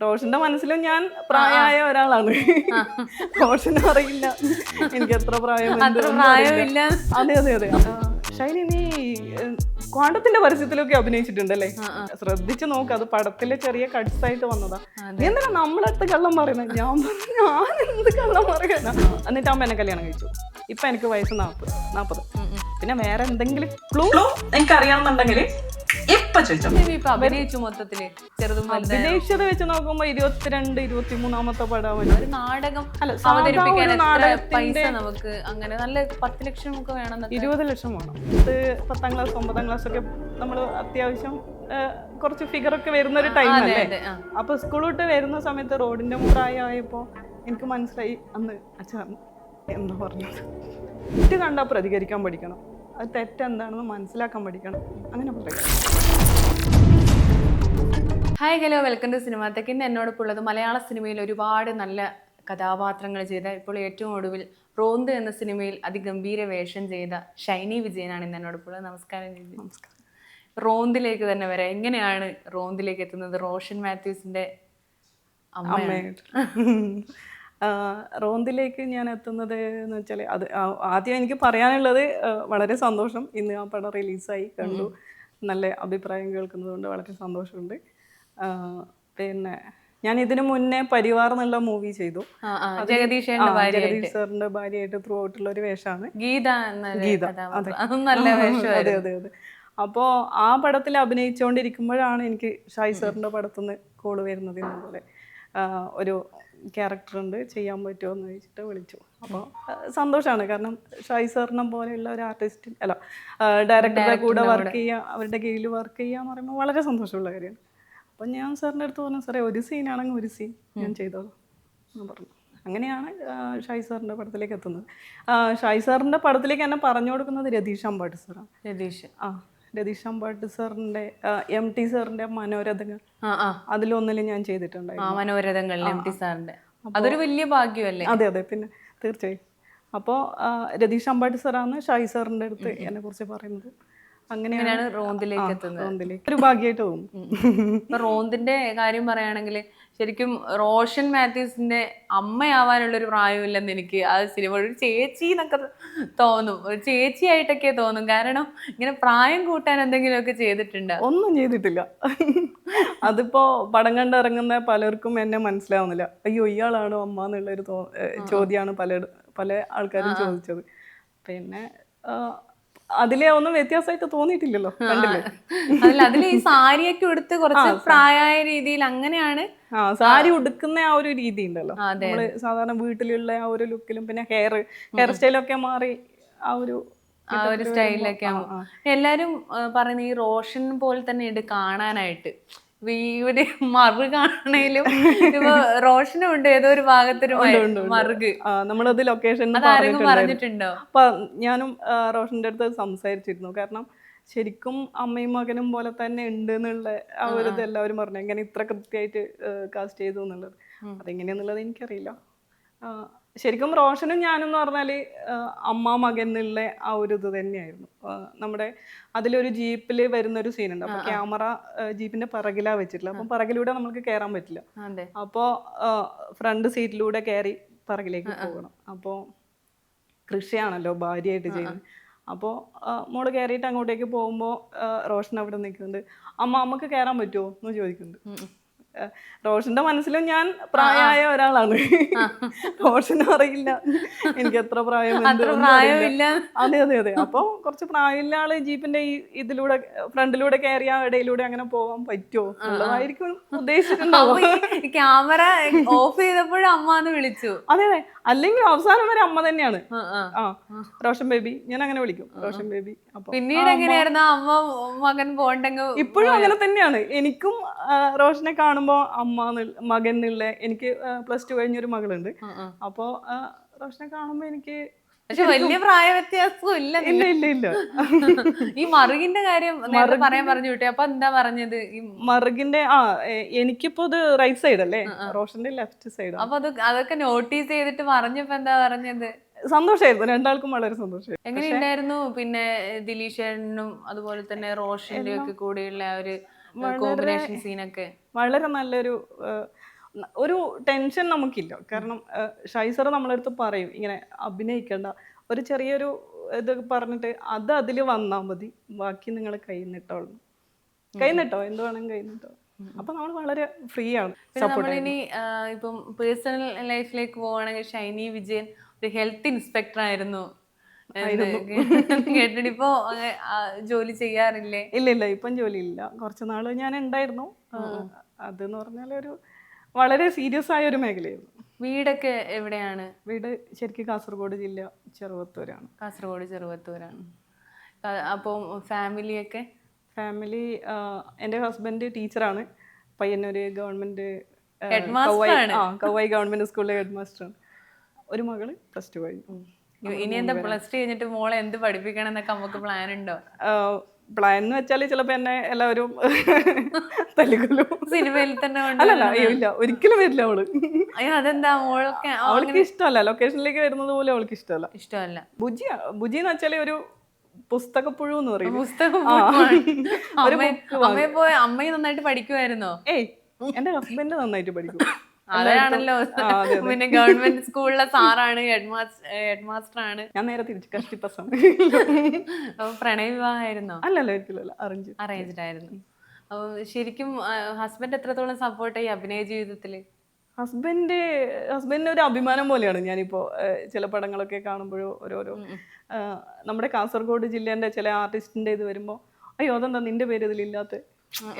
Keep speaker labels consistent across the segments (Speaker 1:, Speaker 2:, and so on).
Speaker 1: റോഷന്റെ മനസ്സിലും ഞാൻ പ്രായമായ ഒരാളാണ്. റോഷന് അറിയില്ല എനിക്ക് എത്ര പ്രായം. അതെ അതെ അതെ. ശൈലി നീ ക്വാണ്ടത്തിന്റെ പരസ്യത്തിലൊക്കെ അഭിനയിച്ചിട്ടുണ്ടല്ലേ? ശ്രദ്ധിച്ചു നോക്ക്, അത് പടത്തിലെ ചെറിയ കട്ട്സ് ആയിട്ട് വന്നതാ. നീ എന്തിനാ നമ്മളടുത്ത് കള്ളം പറയുന്നത്? ഞാൻ എന്ത് കള്ളം പറയാനാ? എന്നിട്ട് അമ്മ എന്നെ കല്യാണം കഴിച്ചു. ഇപ്പൊ എനിക്ക് വയസ്സ് 40. പിന്നെ വേറെ എന്തെങ്കിലും ക്ലൂ എനിക്ക് അറിയാമെന്നുണ്ടെങ്കിൽ അഭിനയിച്ചത് വെച്ച് നോക്കുമ്പോ 22-23 പടം.
Speaker 2: ഒരു നാടകം അല്ല, പൈസ നമുക്ക് അങ്ങനെ നല്ല 10 ലക്ഷം ഒക്കെ വേണം.
Speaker 1: 20 ലക്ഷം വേണം. ഇത് 10ാം ക്ലാസ് 9ാം ക്ലാസ് ഒക്കെ നമ്മൾ അത്യാവശ്യം കുറച്ച് ഫിഗർ ഒക്കെ വരുന്ന ഒരു ടൈം അല്ലേ? അപ്പൊ സ്കൂൾ വിട്ട് വരുന്ന സമയത്ത് റോഡിന്റെ പ്രായമായപ്പോ എനിക്ക് മനസ്സിലായി അന്ന് അച്ഛൻ എന്താ പറഞ്ഞത്. തെറ്റ് കണ്ടാൽ പ്രതികരിക്കാൻ പഠിക്കണം, അത് തെറ്റെന്താണെന്ന് മനസ്സിലാക്കാൻ പഠിക്കണം, അങ്ങനെ പറയും.
Speaker 2: Hi hello, welcome to Cinematech. ഇന്ന് എന്നോടൊപ്പം ഉള്ളത് മലയാള സിനിമയിൽ ഒരുപാട് നല്ല കഥാപാത്രങ്ങൾ ചെയ്ത, ഇപ്പോൾ ഏറ്റവും ഒടുവിൽ റോന്ത് എന്ന സിനിമയിൽ അതിഗംഭീര വേഷം ചെയ്ത ഷൈനി വിജയനാണ് ഇന്ന് എന്നോടൊപ്പം ഉള്ളത്. നമസ്കാരം ചേച്ചി.
Speaker 1: നമസ്കാരം.
Speaker 2: റോന്തിലേക്ക് തന്നെ വരാം. എങ്ങനെയാണ് റോന്തിലേക്ക് എത്തുന്നത്? റോഷൻ മാത്യൂസിന്റെ
Speaker 1: അമ്മയായിട്ട് റോന്തിലേക്ക് ഞാൻ എത്തുന്നത് എന്ന് വെച്ചാൽ, അത് ആദ്യം എനിക്ക് പറയാനുള്ളത് വളരെ സന്തോഷം. ഇന്ന് ആ പടം റിലീസായി കണ്ടു, നല്ല അഭിപ്രായം കേൾക്കുന്നത് കൊണ്ട് വളരെ സന്തോഷമുണ്ട്. പിന്നെ ഞാൻ ഇതിനു മുന്നേ പരിവാർ എന്നുള്ള മൂവി ചെയ്തു. ജഗദീഷ് സാറിന്റെ ഭാര്യയായിട്ട് ത്രൂ ഔട്ടുള്ള ഒരു വേഷമാണ് ഗീത. അതെ അതെ അതെ. അപ്പോൾ ആ പടത്തിൽ അഭിനയിച്ചുകൊണ്ടിരിക്കുമ്പോഴാണ് എനിക്ക് ഷായി സാറിന്റെ പടത്തിൽ നിന്ന് കോള് വരുന്നത്. ഇന്നപോലെ ഒരു ക്യാരക്ടർ ഉണ്ട്, ചെയ്യാൻ പറ്റുമോ എന്ന് ചോദിച്ചിട്ട് വിളിച്ചു. അപ്പോൾ സന്തോഷമാണ്, കാരണം ഷായി സാറിനെ പോലെയുള്ള ഒരു ആർട്ടിസ്റ്റ് അല്ല ഡയറക്ടറുടെ കൂടെ വർക്ക് ചെയ്യുക, അവരുടെ കീഴിൽ വർക്ക് ചെയ്യുക എന്ന് പറയുമ്പോൾ വളരെ സന്തോഷമുള്ള കാര്യമാണ്. അപ്പം ഞാൻ സാറിൻ്റെ അടുത്ത് പറഞ്ഞു, സാറേ ഒരു സീനാണെങ്കിൽ ഒരു സീൻ ഞാൻ ചെയ്തോളാം എന്ന് പറഞ്ഞു. അങ്ങനെയാണ് ഷായി സാറിൻ്റെ പടത്തിലേക്ക് എത്തുന്നത്. ഷായി സാറിൻ്റെ പടത്തിലേക്ക് എന്നെ പറഞ്ഞു കൊടുക്കുന്നത് രതീഷ് അമ്പാട്ട് സാറാണ്. രതീഷ് അമ്പാട്ട് സാറിൻ്റെ MT സാറിൻ്റെ മനോരഥങ്ങൾ, അതിലൊന്നിലും ഞാൻ ചെയ്തിട്ടുണ്ടായിരുന്നു.
Speaker 2: മനോരഥങ്ങൾ MT സാറിൻ്റെ, അതൊരു വലിയ ഭാഗ്യമല്ലേ?
Speaker 1: അതെ അതെ, പിന്നെ തീർച്ചയായും. അപ്പോൾ രതീഷ് അമ്പാട്ട് സാറാണ് ഷായി സാറിൻ്റെ അടുത്ത് എന്നെ കുറിച്ച് പറയുന്നത്. അങ്ങനെയാണ്
Speaker 2: റോന്തിലേക്ക് എത്തുന്നത്.
Speaker 1: ഒരു ഭാഗ്യമായിട്ട് തോന്നും.
Speaker 2: റോന്തിന്റെ കാര്യം പറയുകയാണെങ്കിൽ ശരിക്കും റോഷൻ മാത്യൂസിന്റെ അമ്മയാവാനുള്ളൊരു പ്രായമില്ലെന്ന് എനിക്ക് ആ സിനിമ ഒരു ചേച്ചി എന്നൊക്കെ തോന്നും, ഒരു ചേച്ചിയായിട്ടൊക്കെ തോന്നും. കാരണം ഇങ്ങനെ പ്രായം കൂട്ടാൻ എന്തെങ്കിലുമൊക്കെ ചെയ്തിട്ടുണ്ട്?
Speaker 1: ഒന്നും ചെയ്തിട്ടില്ല. അതിപ്പോ പടം കണ്ടിറങ്ങുന്ന പലർക്കും എന്നെ മനസ്സിലാവുന്നില്ല. അയ്യോ ഇയാളാണോ അമ്മ എന്നുള്ളൊരു ചോദ്യമാണ് പല ആൾക്കാരും ചോദിച്ചത്. പിന്നെ അതിലെ ഒന്നും വ്യത്യാസമായിട്ട് തോന്നിയിട്ടില്ലല്ലോ, കണ്ടില്ലേ?
Speaker 2: അതിൽ ഈ സാരിയൊക്കെ ഉടുത്ത് കുറച്ച് പ്രായമായ രീതിയിൽ അങ്ങനെയാണ്.
Speaker 1: സാരി ഉടുക്കുന്ന ആ ഒരു രീതി ഉണ്ടല്ലോ, നമ്മള് സാധാരണ വീട്ടിലുള്ള ആ ഒരു ലുക്കിലും, പിന്നെ ഹെയർ സ്റ്റൈലൊക്കെ മാറി ആ ഒരു
Speaker 2: സ്റ്റൈലിലൊക്കെ ആവും. എല്ലാരും പറയുന്നത് ഈ റോഷൻ പോലെ തന്നെ ഉണ്ട് കാണാനായിട്ട്. ഇവര് മറുകാണേലും ഇപ്പൊ റോഷനും ഉണ്ട് ഏതോ ഒരു ഭാഗത്തൊരു മറുക്.
Speaker 1: നമ്മളത് ലൊക്കേഷൻ
Speaker 2: പറഞ്ഞിട്ടുണ്ടോ?
Speaker 1: അപ്പൊ ഞാനും റോഷന്റെ അടുത്ത് സംസാരിച്ചിരുന്നു. കാരണം ശരിക്കും അമ്മയും മകനും പോലെ തന്നെ ഉണ്ട് എന്നുള്ള ആ ഒരു ഇത് എല്ലാവരും പറഞ്ഞു. എങ്ങനെ ഇത്ര കൃത്യമായിട്ട് കാസ്റ്റ് ചെയ്തു എന്നുള്ളത്, അതെങ്ങനെയാന്നുള്ളത് എനിക്കറിയില്ല. ശരിക്കും റോഷനും ഞാനെന്ന് പറഞ്ഞാല് അമ്മ മകൻ എന്നുള്ള ആ ഒരു ഇത് തന്നെയായിരുന്നു. നമ്മുടെ അതിലൊരു ജീപ്പിൽ വരുന്നൊരു സീനുണ്ട്. അപ്പൊ ക്യാമറ ജീപ്പിന്റെ പിറകിലാ വെച്ചിട്ടില്ല. അപ്പം പിറകിലൂടെ നമുക്ക് കയറാൻ പറ്റില്ല. അപ്പോൾ ഫ്രണ്ട് സീറ്റിലൂടെ കയറി പിറകിലേക്ക് പോകണം. അപ്പോൾ കൃഷിയാണല്ലോ ഭാര്യയായിട്ട് ചെയ്യുന്നത്. അപ്പോൾ മോള് കയറിയിട്ട് അങ്ങോട്ടേക്ക് പോകുമ്പോൾ റോഷൻ അവിടെ നിൽക്കുന്നുണ്ട്. അമ്മക്ക് കയറാൻ പറ്റുമോ എന്ന് ചോദിക്കുന്നുണ്ട്. റോഷന്റെ മനസ്സിലും ഞാൻ പ്രായമായ ഒരാളാണ്. റോഷന് അറിയില്ല എനിക്ക് എത്ര പ്രായം. അതെ അതെ അതെ. അപ്പൊ കുറച്ച് പ്രായമുള്ള ആള് ജീപ്പിന്റെ ഇതിലൂടെ ഫ്രണ്ടിലൂടെ കയറിയ ഇടയിലൂടെ അങ്ങനെ പോകാൻ പറ്റുമോ എന്നുള്ളതായിരിക്കും ഉദ്ദേശിച്ചിട്ടുണ്ടാവും.
Speaker 2: ക്യാമറ ഓഫ് ചെയ്തപ്പോഴും അമ്മ എന്ന് വിളിച്ചു.
Speaker 1: അതെ അതെ, അല്ലെങ്കിൽ അവസാനം വരെ അമ്മ തന്നെയാണ്. റോഷൻ ബേബി, ഞാൻ അങ്ങനെ വിളിക്കും, റോഷൻ ബേബി. അപ്പൊ
Speaker 2: പിന്നീട് എങ്ങനെയായിരുന്നു അമ്മ മകൻ പോണ്ടെങ്കിൽ?
Speaker 1: ഇപ്പോഴും അങ്ങനെ തന്നെയാണ്. എനിക്കും റോഷനെ കാണുമ്പോ അമ്മ മകൻ എന്നുള്ള, എനിക്ക് +2 കഴിഞ്ഞൊരു മകളുണ്ട്. അപ്പോ റോഷനെ കാണുമ്പോ എനിക്ക്
Speaker 2: വലിയ പ്രായ വ്യത്യാസവും ഇല്ല.
Speaker 1: ഇല്ല ഇല്ല ഇല്ല.
Speaker 2: ഈ മറുകിന്റെ കാര്യം പറയാൻ പറഞ്ഞു വിട്ടേ, അപ്പൊ എന്താ പറഞ്ഞത്?
Speaker 1: മറുകിന്റെ എനിക്കിപ്പോ ഇത് റൈറ്റ് സൈഡ് അല്ലേ, റോഷന്റെ ലെഫ്റ്റ് സൈഡ്.
Speaker 2: അപ്പൊ അതൊക്കെ നോട്ടീസ് ചെയ്തിട്ട് പറഞ്ഞപ്പോ എന്താ പറഞ്ഞത്?
Speaker 1: സന്തോഷമായിരുന്നു, രണ്ടാൾക്കും വളരെ സന്തോഷമായിരുന്നു.
Speaker 2: എങ്ങനെയുണ്ടായിരുന്നു? പിന്നെ ദിലീഷേനും അതുപോലെ തന്നെ റോഷന്റെ ഒക്കെ കൂടെയുള്ള ഒരു കോമ്പിനേഷൻ സീനൊക്കെ?
Speaker 1: വളരെ നല്ലൊരു ഒരു ടെൻഷൻ നമുക്കില്ല. കാരണം ഷൈസർ നമ്മളടുത്ത് പറയും ഇങ്ങനെ അഭിനയിക്കണ്ട, ഒരു ചെറിയൊരു ഇത് പറഞ്ഞിട്ട് അത് അതിൽ വന്നാൽ മതി, ബാക്കി നിങ്ങൾ കൈ നിട്ടോളൂ, കൈ നിട്ടോ, എന്ത് വേണമെങ്കിൽ കൈ നിട്ടോ. അപ്പൊ നമ്മൾ വളരെ ഫ്രീ ആണ്.
Speaker 2: നമ്മളിനി ഇപ്പം പേഴ്സണൽ ലൈഫിലേക്ക് പോവുകയാണെങ്കിൽ ഷൈനി വിജയൻ ഒരു ഹെൽത്ത് ഇൻസ്പെക്ടർ ആയിരുന്നു കേട്ടിട്ട്. ഇപ്പോ ജോലി ചെയ്യാറില്ലേ?
Speaker 1: ഇല്ല, ഇപ്പം ജോലിയില്ല. കുറച്ച് നാള് ഞാൻ ഉണ്ടായിരുന്നു. അതെന്ന് പറഞ്ഞാൽ ഒരു വളരെ സീരിയസ് ആയ ഒരു മേഖലയായിരുന്നു.
Speaker 2: വീടൊക്കെ എവിടെയാണ്?
Speaker 1: വീട് ശരിക്കും കാസർഗോഡ് ജില്ല ചെറുവത്തൂരാണ്.
Speaker 2: കാസർഗോഡ് ചെറുവത്തൂരാണ്. അപ്പോൾ ഫാമിലിയൊക്കെ?
Speaker 1: ഫാമിലി, എൻ്റെ ഹസ്ബൻഡ് ടീച്ചറാണ്, പയ്യന്നൂര് ഗവൺമെന്റ് കവ്വായി ഗവൺമെന്റ് സ്കൂളിലെ ഹെഡ് മാസ്റ്ററാണ്. ഒരു മകള് +2 കഴിഞ്ഞു.
Speaker 2: ഇനി എന്താ +2 കഴിഞ്ഞിട്ട് മോളെ എന്ത് പഠിപ്പിക്കണം എന്നൊക്കെ നമുക്ക് പ്ലാൻ ഉണ്ടോ?
Speaker 1: പ്ലാൻ എന്ന് വെച്ചാൽ ചിലപ്പോ എന്നെ എല്ലാവരും തല്ലിക്കൊല്ലും.
Speaker 2: സിനിമയിൽ തന്നെ
Speaker 1: അല്ലല്ല, ഇല്ല, ഒരിക്കലും വരില്ല അവള്.
Speaker 2: അതെന്താ?
Speaker 1: അവൾക്ക് ഇഷ്ടമല്ല, ലൊക്കേഷനിലേക്ക് വരുന്നത് പോലും അവൾക്ക്
Speaker 2: ഇഷ്ടമല്ല.
Speaker 1: ബുജി എന്ന് വെച്ചാല് ഒരു പുസ്തകപ്പുഴു എന്ന് പറയും.
Speaker 2: അമ്മയെ നന്നായിട്ട് പഠിക്കുമായിരുന്നോ?
Speaker 1: ഏയ്, എന്റെ ഹസ്ബൻഡ് നന്നായിട്ട് പഠിക്കും.
Speaker 2: അതാണല്ലോ, പിന്നെ ഗവൺമെന്റ് സ്കൂളിലെ സാറാണ്, ഹെഡ് മാസ്റ്റർ ആണ്.
Speaker 1: ഞാൻ നേരെ തിരിച്ചു കഷ്ടിപ്പസം.
Speaker 2: പ്രണയ വിവാഹമായിരുന്നോ?
Speaker 1: അല്ലല്ല,
Speaker 2: അറേഞ്ച്ഡ് ആയിരുന്നു. അപ്പൊ ശരിക്കും ഹസ്ബൻഡ് എത്രത്തോളം സപ്പോർട്ട് ചെയ്യും അഭിനയ ജീവിതത്തില്?
Speaker 1: ഹസ്ബൻഡിന് ഒരു അഭിമാനം പോലെയാണ്. ഞാനിപ്പോ ചില പടങ്ങളൊക്കെ കാണുമ്പോഴോ ഓരോരോ നമ്മുടെ കാസർഗോഡ് ജില്ലേന്റെ ചില ആർട്ടിസ്റ്റിന്റെ ഇത് വരുമ്പോ, അയ്യോ അതെന്താ നിന്റെ പേര് ഇതിലില്ലാത്ത,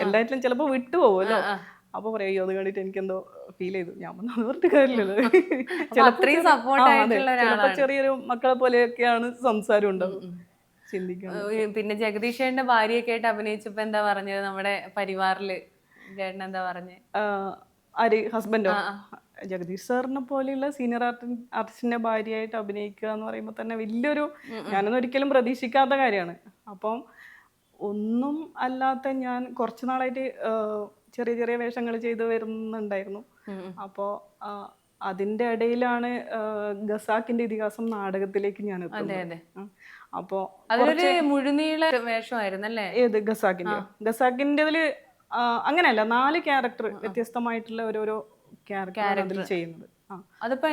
Speaker 1: എല്ലാറ്റിലും ചിലപ്പോ വിട്ടുപോകുമല്ലോ. അപ്പൊ പറയാം, അയ്യോ അത് കണ്ടിട്ട് എനിക്കെന്തോ ഫീൽ ചെയ്തു. ഞാൻ അത് പറഞ്ഞിട്ട് കാര്യമില്ലല്ലോ. ചിലപ്പോ ചെറിയൊരു മക്കളെ പോലെയൊക്കെയാണ് സംസാരം ഉണ്ടാവും.
Speaker 2: പിന്നെ ജഗദീഷേന്റെ ഭാര്യയൊക്കെ ആയിട്ട് അഭിനയിച്ചപ്പോ എന്താ പറഞ്ഞത് നമ്മുടെ പരിവാറില്? ചേട്ടൻ എന്താ പറഞ്ഞത്?
Speaker 1: ആര്? ഹസ്ബൻഡോ? ജഗദീഷ് സാറിനെ പോലെയുള്ള സീനിയർ ആർട്ടിസ്റ്റിന്റെ ഭാര്യയായിട്ട് അഭിനയിക്കുക എന്ന് പറയുമ്പോൾ തന്നെ വലിയൊരു, ഞാനൊന്നും ഒരിക്കലും പ്രതീക്ഷിക്കാത്ത കാര്യമാണ്. അപ്പം ഒന്നും അല്ലാത്ത ഞാൻ കുറച്ചു നാളായിട്ട് ചെറിയ ചെറിയ വേഷങ്ങൾ ചെയ്തു വരുന്നുണ്ടായിരുന്നു. അപ്പോൾ അതിന്റെ ഇടയിലാണ് ഖസാക്കിന്റെ ഇതിഹാസം നാടകത്തിലേക്ക് ഞാൻ എത്തുന്നത്. അപ്പോ
Speaker 2: അതൊരു മുഴുനീള വേഷമായിരുന്നല്ലേ?
Speaker 1: ഏത് ഖസാക്കിന്റെ ഇതില് അങ്ങനെയല്ല, 4 ക്യാരക്ടർ, വ്യത്യസ്തമായിട്ടുള്ള ഓരോരോ ക്യാരക്ടർ ചെയ്യുന്നത്.
Speaker 2: അതിപ്പോ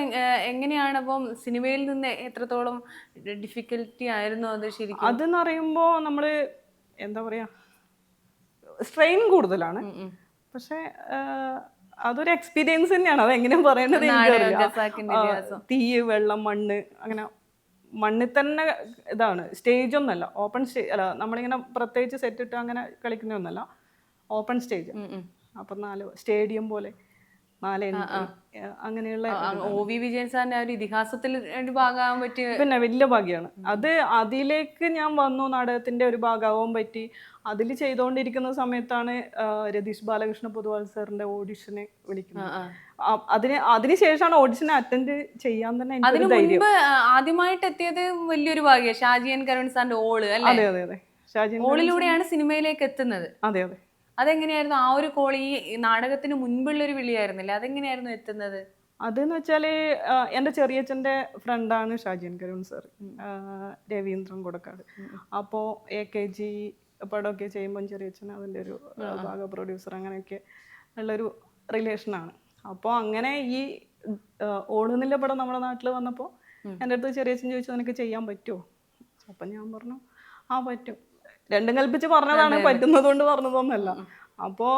Speaker 2: എങ്ങനെയാണ്? അപ്പം സിനിമയിൽ നിന്ന് എത്രത്തോളം ഡിഫിക്കൽറ്റി ആയിരുന്നു അത് ശരിക്കും?
Speaker 1: അതെന്ന് പറയുമ്പോ നമ്മള് എന്താ പറയാ, സ്ട്രെയിൻ കൂടുതലാണ്. പക്ഷെ അതൊരു എക്സ്പീരിയൻസ് തന്നെയാണ്. അത് എങ്ങനെയാ പറയേണ്ടത് എനിക്കറിയില്ല. തീ, വെള്ളം, മണ്ണ്, അങ്ങനെ മണ്ണിൽ തന്നെ ഇതാണ്. സ്റ്റേജ് ഒന്നല്ല, ഓപ്പൺ സ്റ്റേജ് അല്ല, നമ്മളിങ്ങനെ പ്രത്യേകിച്ച് സെറ്റ് ഇട്ട് അങ്ങനെ കളിക്കുന്നൊന്നല്ല, ഓപ്പൺ സ്റ്റേജ്. അപ്പൊ 4 സ്റ്റേഡിയം പോലെ 4 അങ്ങനെയുള്ള.
Speaker 2: OV വിജയൻ സാറിന്റെ ഒരു ഇതിഹാസത്തിൽ ഭാഗമാകാൻ പറ്റിയ
Speaker 1: പിന്നെ വലിയ ഭാഗ്യമാണ് അത്. അതിലേക്ക് ഞാൻ വന്നു, നാടകത്തിന്റെ ഒരു ഭാഗമാവാൻ പറ്റി. അതിൽ ചെയ്തുകൊണ്ടിരിക്കുന്ന സമയത്താണ് രതീഷ് ബാലകൃഷ്ണ പൊതുവാൾ സാറിന്റെ ഓഡിഷന് വിളിക്കുന്നത്. അതിനുശേഷമാണ് ഓഡിഷൻ അറ്റൻഡ് ചെയ്യാൻ തന്നെ എനിക്ക് ധൈര്യം.
Speaker 2: ആദ്യമായിട്ട് എത്തിയത് വലിയൊരു ഭാഗ്യം. ഷാജിയൻ കരുൺ സാറിന്റെ ഓള് അല്ലേ?
Speaker 1: അതെ അതെ അതെ, ഷാജിയൻ
Speaker 2: ഓളിലൂടെയാണ് സിനിമയിലേക്ക് എത്തുന്നത്.
Speaker 1: അതെ അതെ.
Speaker 2: അതെങ്ങനെയായിരുന്നു ആ ഒരു കോൾ? ഈ നാടകത്തിന് മുൻപുള്ള ഒരു വിളിയായിരുന്നില്ല, അതെങ്ങനെയായിരുന്നു എത്തുന്നത്?
Speaker 1: അതെന്ന് വെച്ചാല് എൻ്റെ ചെറിയച്ഛൻ്റെ ഫ്രണ്ടാണ് ഷാജിയൻ കരുൺ സാർ, രവീന്ദ്രൻ കൊടക്കാട്. അപ്പോൾ AKG പടമൊക്കെ ചെയ്യുമ്പോൾ ചെറിയച്ഛൻ അതിൻ്റെ ഒരു ഭാഗ പ്രൊഡ്യൂസർ, അങ്ങനെയൊക്കെ ഉള്ളൊരു റിലേഷനാണ്. അപ്പോൾ അങ്ങനെ ഈ ഓടുന്നില്ല പടം നമ്മുടെ നാട്ടിൽ വന്നപ്പോൾ എൻ്റെ അടുത്ത് ചെറിയച്ഛൻ ചോദിച്ചു, നിനക്ക് ചെയ്യാൻ പറ്റുമോ? അപ്പം ഞാൻ പറഞ്ഞു പറ്റും. രണ്ടും കൽപ്പിച്ച് പറഞ്ഞതാണ്, പറ്റുന്നത് കൊണ്ട് പറഞ്ഞതൊന്നല്ല. അപ്പോൾ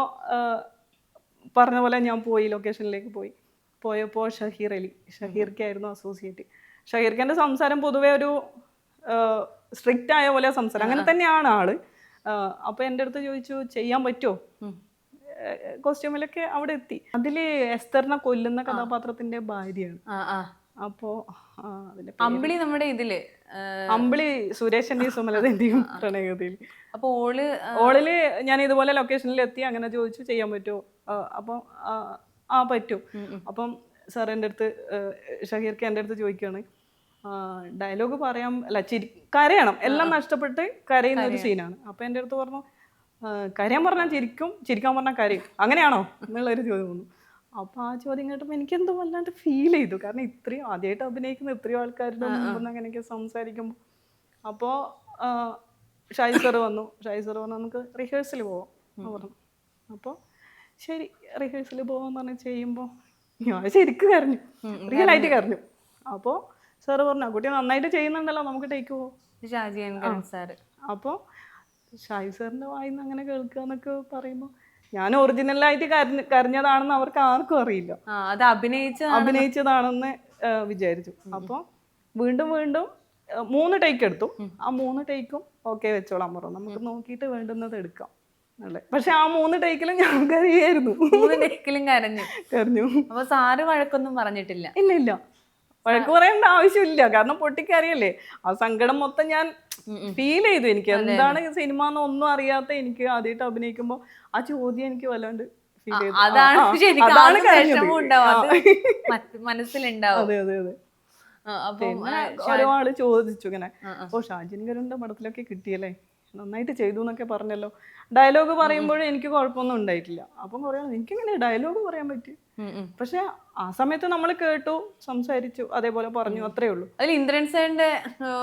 Speaker 1: പറഞ്ഞ പോലെ ഞാൻ പോയി, ലൊക്കേഷനിലേക്ക് പോയപ്പോൾ ഷഹീർക്കായിരുന്നു അസോസിയേറ്റ്. ഷഹീർഖാൻ്റെ സംസാരം പൊതുവെ ഒരു സ്ട്രിക്റ്റ് ആയ പോലെ സംസാരം, അങ്ങനെ തന്നെയാണ് ആള്. അപ്പോൾ എൻ്റെ അടുത്ത് ചോദിച്ചു, ചെയ്യാൻ പറ്റുമോ? കോസ്റ്റ്യൂമിലൊക്കെ അവിടെ എത്തി. അതില് എസ്തറിനെ കൊല്ലുന്ന കഥാപാത്രത്തിന്റെ ഭാര്യയാണ്. അപ്പോ
Speaker 2: അമ്പിളി നമ്മുടെ ഇതില്
Speaker 1: അമ്പിളി സുരേഷിന്റെയും സുമലതന്റെയും പ്രണയകഥയിൽ.
Speaker 2: അപ്പൊ
Speaker 1: ഓളില് ഞാൻ ഇതുപോലെ ലൊക്കേഷനിൽ എത്തി, അങ്ങനെ ചോദിച്ചു ചെയ്യാൻ പറ്റുമോ? അപ്പം പറ്റും. അപ്പം സാർ എൻ്റെ അടുത്ത്, ഷഹീർക്ക് എൻ്റെ അടുത്ത് ചോദിക്കുകയാണ്, ഡയലോഗ് പറയാം, അല്ല കരയണം, എല്ലാം നഷ്ടപ്പെട്ട് കരയുന്ന ഒരു സീനാണ്. അപ്പം എൻ്റെ അടുത്ത് പറഞ്ഞു, കരയാൻ പറഞ്ഞാൽ ചിരിക്കാൻ പറഞ്ഞാൽ കരയും, അങ്ങനെയാണോ എന്നുള്ളൊരു ചോദ്യം വന്നു. അപ്പോൾ ആ ചോദ്യം കേട്ടപ്പോൾ എനിക്കെന്തോ വല്ലാണ്ട് ഫീൽ ചെയ്തു. കാരണം ഇത്രയും ആദ്യമായിട്ട് അഭിനയിക്കുന്ന എത്രയോ ആൾക്കാരുടെ മുമ്പ് അങ്ങനെയൊക്കെ സംസാരിക്കുമ്പോൾ. അപ്പോൾ ഷായി സാറ് വന്നു, നമുക്ക് റിഹേഴ്സൽ പോവാം പറഞ്ഞു. അപ്പോൾ ശരി റിഹേഴ്സൽ പോകാൻ പറഞ്ഞ് ചെയ്യുമ്പോൾ ഞാൻ ശരിക്കും കരഞ്ഞു, റിയലായിട്ട് കരഞ്ഞു. അപ്പോൾ സാറ് പറഞ്ഞു ആ കുട്ടി നന്നായിട്ട് ചെയ്യുന്നുണ്ടല്ലോ, നമുക്ക് ടേക്ക് പോകാം.
Speaker 2: സാറ്
Speaker 1: അപ്പോൾ ഷായി സാറിൻ്റെ വായിന്ന് അങ്ങനെ കേൾക്കുക എന്നൊക്കെ പറയുമ്പോൾ ഞാൻ ഒറിജിനലായിട്ട് കരഞ്ഞതാണെന്ന് അവർക്ക് ആർക്കും അറിയില്ല,
Speaker 2: അത്
Speaker 1: അഭിനയിച്ചതാണെന്ന് വിചാരിച്ചു. അപ്പോൾ വീണ്ടും 3 ടേക്ക് എടുത്തു. ആ 3 ടേക്കും ഓക്കെ വെച്ചോളാൻ പറഞ്ഞു, നമുക്ക് നോക്കിയിട്ട് വേണ്ടുന്നത് എടുക്കാം അല്ലേ. പക്ഷെ ആ 3 ടേക്കിലും ഞാൻ കരയായിരുന്നു.
Speaker 2: 3 ടേക്കിലും കരഞ്ഞു. അപ്പൊ സാറ് വഴക്കൊന്നും പറഞ്ഞിട്ടില്ല?
Speaker 1: ഇല്ല, വഴക്ക് പറയേണ്ട ആവശ്യമില്ല, കാരണം പൊട്ടിക്കറിയല്ലേ. ആ സങ്കടം മൊത്തം ഞാൻ ഫീൽ ചെയ്തു. എനിക്ക് എന്താണ് സിനിമ എന്നൊന്നും അറിയാത്ത എനിക്ക് ആദ്യമായിട്ട് അഭിനയിക്കുമ്പോൾ ആ ചോദ്യം എനിക്ക് വല്ലാണ്ട് ഫീൽ ചെയ്തു.
Speaker 2: മനസ്സിലുണ്ടാവും.
Speaker 1: അതെ അതെ അതെ. പിന്നെ ഒരാള് ചോദിച്ചു ഇങ്ങനെ, ഓ ഷാജിൻഗറിന്റെ പടത്തിലൊക്കെ കിട്ടിയല്ലേ, നന്നായിട്ട് ചെയ്തു എന്നൊക്കെ പറഞ്ഞല്ലോ. ഡയലോഗ് പറയുമ്പോഴും എനിക്ക് കുഴപ്പമൊന്നും ഉണ്ടായിട്ടില്ല. അപ്പം പറയാം എനിക്കിങ്ങനെ ഡയലോഗ് പറയാൻ പറ്റി. പക്ഷെ ആ സമയത്ത് നമ്മൾ കേട്ടു, സംസാരിച്ചു, അതേപോലെ പറഞ്ഞു, അത്രേ ഉള്ളൂ.
Speaker 2: അതിൽ ഇന്ദ്രൻ സാറിന്റെ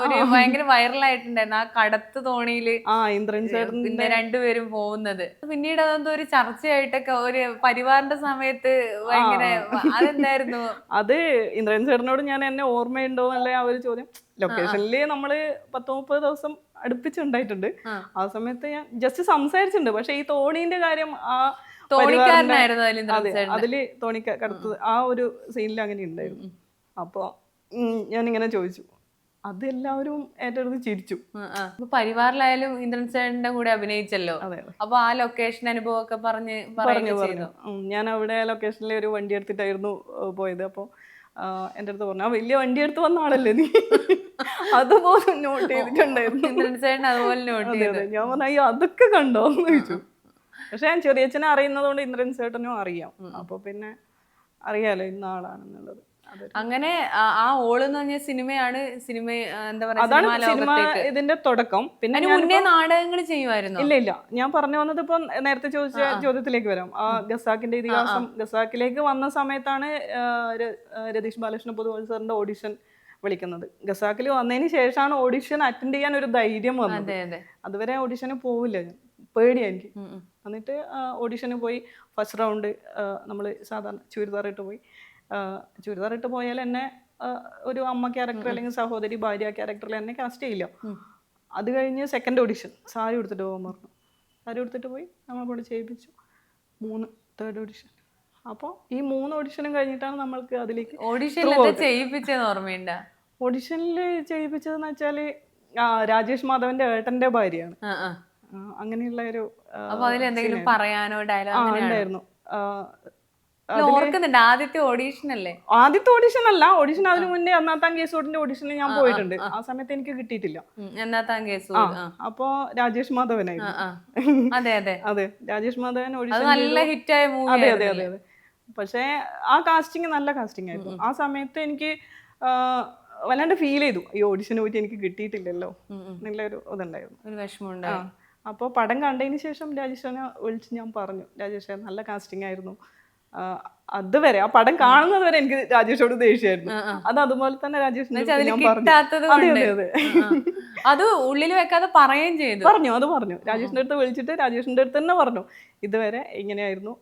Speaker 2: ഒരു ഭയങ്കര വൈറലായിട്ടുണ്ടായിരുന്നു ആ കടത്ത് തോണിയില്
Speaker 1: ഇന്ദ്രൻ സാറിന്റെ
Speaker 2: പിന്നെ രണ്ടുപേരും പോകുന്നത്. പിന്നീട് അതെന്തോ ഒരു ചർച്ചയായിട്ടൊക്കെ ഒരു പരിവാറിന്റെ സമയത്ത് ഭയങ്കര അതെന്തായിരുന്നു?
Speaker 1: അത് ഇന്ദ്രൻ സാറിനോട് ഞാൻ എന്നെ ഓർമ്മയുണ്ടോ എന്നല്ലേ ആ ഒരു ചോദ്യം. ലൊക്കേഷനില് നമ്മള് 10-30 ദിവസം അടുപ്പിച്ചുണ്ടായിട്ടുണ്ട്. ആ സമയത്ത് ഞാൻ ജസ്റ്റ് സംസാരിച്ചിട്ടുണ്ട്. പക്ഷെ ഈ തോണീന്റെ കാര്യം അതില് തോണിക്കടുത്ത് ആ ഒരു സീനിൽ അങ്ങനെ ഉണ്ടായിരുന്നു. അപ്പൊ ഞാനിങ്ങനെ ചോദിച്ചു, അതെല്ലാവരും ഏറ്റെടുത്ത് ചിരിച്ചു.
Speaker 2: പരിവാറിലായാലും ഇന്ദ്രൻ സാറിന്റെ കൂടെ അഭിനയിച്ചല്ലോ, അപ്പൊ ആ ലൊക്കേഷൻ അനുഭവം ഒക്കെ പറഞ്ഞു.
Speaker 1: ഞാൻ അവിടെ ലൊക്കേഷനിൽ ഒരു വണ്ടി എടുത്തിട്ടായിരുന്നു പോയത്. അപ്പൊ എൻ്റെ അടുത്ത് പറഞ്ഞു, ആ വലിയ വണ്ടി എടുത്ത് വന്ന ആളല്ലേ നീ, അതുപോലെ നോട്ട് ചെയ്തിട്ടുണ്ടായിരുന്നു. ഞാൻ പറഞ്ഞു അയ്യോ അതൊക്കെ കണ്ടോ എന്ന് ചോദിച്ചു. പക്ഷെ ഞാൻ ചെറിയച്ഛനെ അറിയുന്നത് കൊണ്ട് ഇന്ദ്രൻ ചേട്ടനും അറിയാം. അപ്പൊ പിന്നെ അറിയാലോ ഇന്ന ആളാണെന്നുള്ളത്.
Speaker 2: അങ്ങനെ ആ ഓള് എന്ന് പറഞ്ഞ സിനിമയാണ് എന്താ പറയാ,
Speaker 1: അതാണ് സിനിമ ഇതിന്റെ തുടക്കം. പിന്നെ
Speaker 2: മുന്നേ നാടകങ്ങൾ ചെയ്യുമായിരുന്നു?
Speaker 1: ഇല്ല, ഞാൻ പറഞ്ഞു വന്നത് ഇപ്പൊ നേരത്തെ ചോദിച്ച ചോദ്യത്തിലേക്ക് വരാം. ആ ഗസാക്കിന്റെ ഇതിഹാസം, ഗസാക്കിലേക്ക് വന്ന സമയത്താണ് രതീഷ് ബാലകൃഷ്ണ പൊതുവാൾ സാറിന്റെ ഓഡിഷൻ വിളിക്കുന്നത്. ഗസാക്കിൽ വന്നതിന് ശേഷമാണ് ഓഡിഷൻ അറ്റൻഡ് ചെയ്യാൻ ഒരു ധൈര്യം വന്നത്. അതുവരെ ഓഡിഷന് പോവില്ല, ഞാൻ പേടിയാ എനിക്ക്. എന്നിട്ട് ഓഡിഷന് പോയി. ഫസ്റ്റ് റൗണ്ട് നമ്മൾ സാധാരണ ചുരിദാറിട്ട് പോയി. ചുരിദാറിട്ട് പോയാൽ എന്നെ ഒരു അമ്മ ക്യാരക്ടർ അല്ലെങ്കിൽ സഹോദരി ഭാര്യ ക്യാരക്ടറിൽ എന്നെ കാസ്റ്റ് ചെയ്യില്ല. അത് കഴിഞ്ഞ് സെക്കൻഡ് ഓഡിഷൻ സാരി എടുത്തിട്ട് പോകാൻ പറഞ്ഞു. സാരി എടുത്തിട്ട് പോയി നമ്മളെ ചെയ്യിപ്പിച്ചു. 3 തേർഡ് ഓഡിഷൻ. അപ്പോൾ ഈ 3 ഓഡിഷനും കഴിഞ്ഞിട്ടാണ് നമ്മൾക്ക് അതിലേക്ക് ഓഡിഷനിൽ ചെയ്യിപ്പിച്ചതെന്ന് വെച്ചാൽ രാജേഷ് മാധവന്റെ ഏട്ടന്റെ ഭാര്യയാണ്. അങ്ങനെയുള്ള ഒരു ഉണ്ടായിരുന്നു.
Speaker 2: ആദ്യത്തെ ഓഡിഷൻ
Speaker 1: അല്ല, ഓഡിഷൻ അതിന് മുന്നേ ഒന്നാം കേസോടിന്റെ ഓഡിഷന് ഞാൻ പോയിട്ടുണ്ട്. ആ സമയത്ത് എനിക്ക് കിട്ടിയിട്ടില്ല. അപ്പോ രാജേഷ് മാധവനായിരുന്നു. അതെ, രാജേഷ് മാധവൻ ഓഡിഷൻ. അതെ അതെ അതെ അതെ. പക്ഷേ ആ കാസ്റ്റിംഗ് നല്ല കാസ്റ്റിംഗ് ആയിരുന്നു. ആ സമയത്ത് എനിക്ക് വല്ലാണ്ട് ഫീൽ ചെയ്തു, ഈ ഓഡിഷന് പോയിട്ട് എനിക്ക് കിട്ടിയിട്ടില്ലല്ലോ എന്നുള്ളൊരു ഇതുണ്ടായിരുന്നു. അപ്പോൾ പടം കണ്ടതിന് ശേഷം രാജേഷിനെ വിളിച്ച് ഞാൻ പറഞ്ഞു, രാജേഷ് നല്ല കാസ്റ്റിംഗ് ആയിരുന്നു. അതുവരെ ആ പടം കാണുന്നത് വരെ എനിക്ക് രാജേഷോട് ദേഷ്യമായിരുന്നു. അത് അതുപോലെ തന്നെ രാജേഷിന്
Speaker 2: അത് ഉള്ളിൽ വെക്കാതെ
Speaker 1: പറഞ്ഞു. രാജേഷിന്റെ അടുത്ത് വിളിച്ചിട്ട് രാജേഷിന്റെ അടുത്ത് തന്നെ പറഞ്ഞു, ഇതുവരെ ഇങ്ങനെയായിരുന്നു.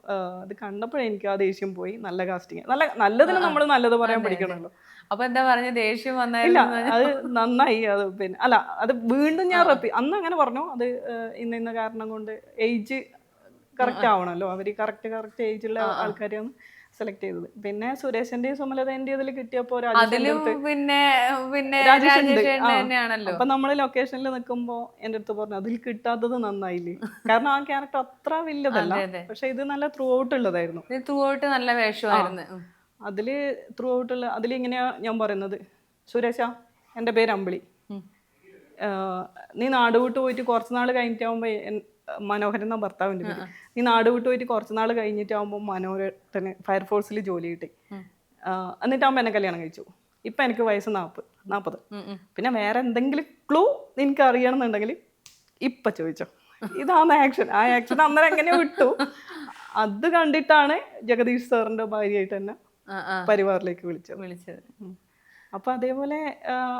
Speaker 1: അത് കണ്ടപ്പോഴേ എനിക്ക് ആ ദേഷ്യം പോയി. നല്ല കാസ്റ്റിംഗ്, നല്ലതിന് നമ്മൾ നല്ലത് പറയാൻ പഠിക്കണമല്ലോ.
Speaker 2: അപ്പൊ എന്താ പറഞ്ഞ ദേഷ്യം
Speaker 1: ഇല്ല, അത് നന്നായി. അത് പിന്നെ അല്ല, അത് വീണ്ടും ഞാൻ അന്ന് അങ്ങനെ പറഞ്ഞു, അത് ഇന്ന കാരണം കൊണ്ട് ഏജ് കറക്റ്റ് ആവണല്ലോ, അവര് കറക്റ്റ് ഏജുള്ള ആൾക്കാരെയാണ് സെലക്ട് ചെയ്തത്. പിന്നെ സുരേഷിന്റെ സുമലതന്റെ ഇതിൽ കിട്ടിയപ്പോ അപ്പൊ നമ്മള് ലൊക്കേഷനിൽ നിൽക്കുമ്പോ എന്റെ അടുത്ത് പറഞ്ഞു, അതിൽ കിട്ടാത്തത് നന്നായില്ലേ, കാരണം ആ ക്യാരക്ടർ അത്ര വലിയതല്ല, പക്ഷെ ഇത് നല്ല ത്രൂ ഔട്ട് ഉള്ളതായിരുന്നു.
Speaker 2: നല്ല വേഷമായിരുന്നു
Speaker 1: അതില്. ത്രൂ ഔട്ട് ഉള്ള അതിലിങ്ങനെയാ ഞാൻ പറയുന്നത്, സുരേഷ എന്റെ പേര് അമ്പിളി, നീ നാട് വിട്ട് പോയിട്ട് കുറച്ചുനാൾ കഴിഞ്ഞിട്ടാവുമ്പോ മനോഹരൻ എന്ന ഭർത്താവിന്റെ പേര്, നീ നാട് വിട്ട് പോയിട്ട് കുറച്ചുനാൾ കഴിഞ്ഞിട്ടാവുമ്പോൾ മനോഹരന് ഫയർഫോഴ്സിൽ ജോലി കിട്ടി, എന്നിട്ടാവുമ്പോൾ എന്നെ കല്യാണം കഴിച്ചു. ഇപ്പൊ എനിക്ക് വയസ്സ് 40. പിന്നെ വേറെ എന്തെങ്കിലും ക്ലൂ നിനക്ക് അറിയണമെന്നുണ്ടെങ്കിൽ ഇപ്പൊ ചോദിച്ചോ. ഇതാണ് ആക്ഷൻ. ആ ആക്ഷൻ അന്നേരം എങ്ങനെ വിട്ടു. അത് കണ്ടിട്ടാണ് ജഗദീഷ് സാറിന്റെ ഭാര്യയായിട്ട് തന്നെ പരിവാറിലേക്ക് വിളിച്ചത്. അപ്പൊ അതേപോലെ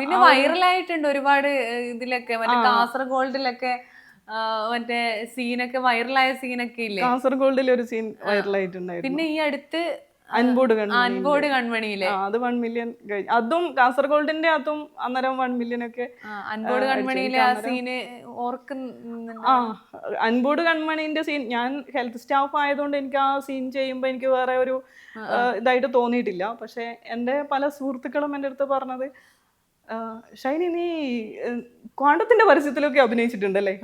Speaker 2: പിന്നെ വൈറലായിട്ടുണ്ട് ഒരുപാട് ഇതിലൊക്കെ, മറ്റേ കാസർഗോൾഡിലൊക്കെ മറ്റേ സീനൊക്കെ വൈറലായ സീനൊക്കെ ഇല്ലേ?
Speaker 1: കാസർഗോൾഡിൽ ഒരു സീൻ വൈറലായിട്ടുണ്ടായിരുന്നു.
Speaker 2: പിന്നെ ഈ അടുത്ത്
Speaker 1: അൻപോട്
Speaker 2: അൻപോട് കൺമണിയിലെ
Speaker 1: അത് 1 മില്യൺ കഴിഞ്ഞു. അതും കാസർഗോൾഡിന്റെ അതും അന്നേരം 1 മില്യൺ ഒക്കെ.
Speaker 2: അൻപോട് കൺമണിയിലെ ആ സീന് ഓർക്കുന്നുണ്ട്.
Speaker 1: അൻപോട് കൺമണിന്റെ സീൻ ഞാൻ ഹെൽത്ത് സ്റ്റാഫ് ആയതുകൊണ്ട് എനിക്ക് ആ സീൻ ചെയ്യുമ്പോൾ എനിക്ക് വേറെ ഒരു ഇതായിട്ട് തോന്നിയിട്ടില്ല. പക്ഷെ എൻ്റെ പല സുഹൃത്തുക്കളും എൻ്റെ അടുത്ത് പറഞ്ഞത്, ഷൈനി നീ ക്വാണ്ടത്തിന്റെ പരസ്യത്തിലൊക്കെ അഭിനയിച്ചിട്ടുണ്ടല്ലേ?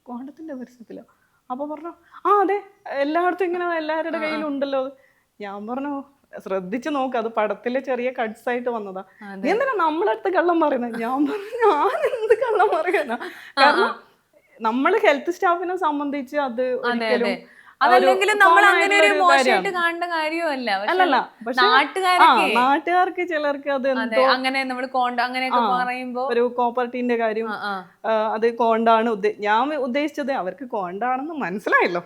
Speaker 1: ക്വാണ്ടത്തിന്റെ പരസ്യത്തിലോ? അപ്പൊ പറഞ്ഞു അതെ, എല്ലായിടത്തും ഇങ്ങനെ എല്ലാവരുടെ കയ്യിലും ഉണ്ടല്ലോ. ഞാൻ പറഞ്ഞു ശ്രദ്ധിച്ചു നോക്ക്, അത് പടത്തിലെ ചെറിയ കട്ട്സ് ആയിട്ട് വന്നതാ. എന്തിനാ നമ്മളടുത്ത് കള്ളം പറയുന്നത്? ഞാൻ പറഞ്ഞു ഞാൻ എന്ത് കള്ളം പറയാനാ? കാരണം നമ്മൾ ഹെൽത്ത് സ്റ്റാഫിനെ സംബന്ധിച്ച് അത് ഒരിക്കലും
Speaker 2: അതല്ലെങ്കിലും നമ്മൾ അങ്ങനെ ഒരു മോശമായിട്ട് കാണേണ്ട കാര്യമല്ല.
Speaker 1: അല്ലല്ല, പക്ഷെ നാട്ടുകാർക്ക് ചിലർക്ക് അത്
Speaker 2: അങ്ങനെ നമ്മൾ അങ്ങനെയൊക്കെ പറയുമ്പോ
Speaker 1: ഒരു കോപ്പർട്ടീന്റെ കാര്യം അത് കോണ്ടാണ് ഞാൻ ഉദ്ദേശിച്ചത്. അവർക്ക് കോണ്ടാണെന്ന് മനസ്സിലായല്ലോ.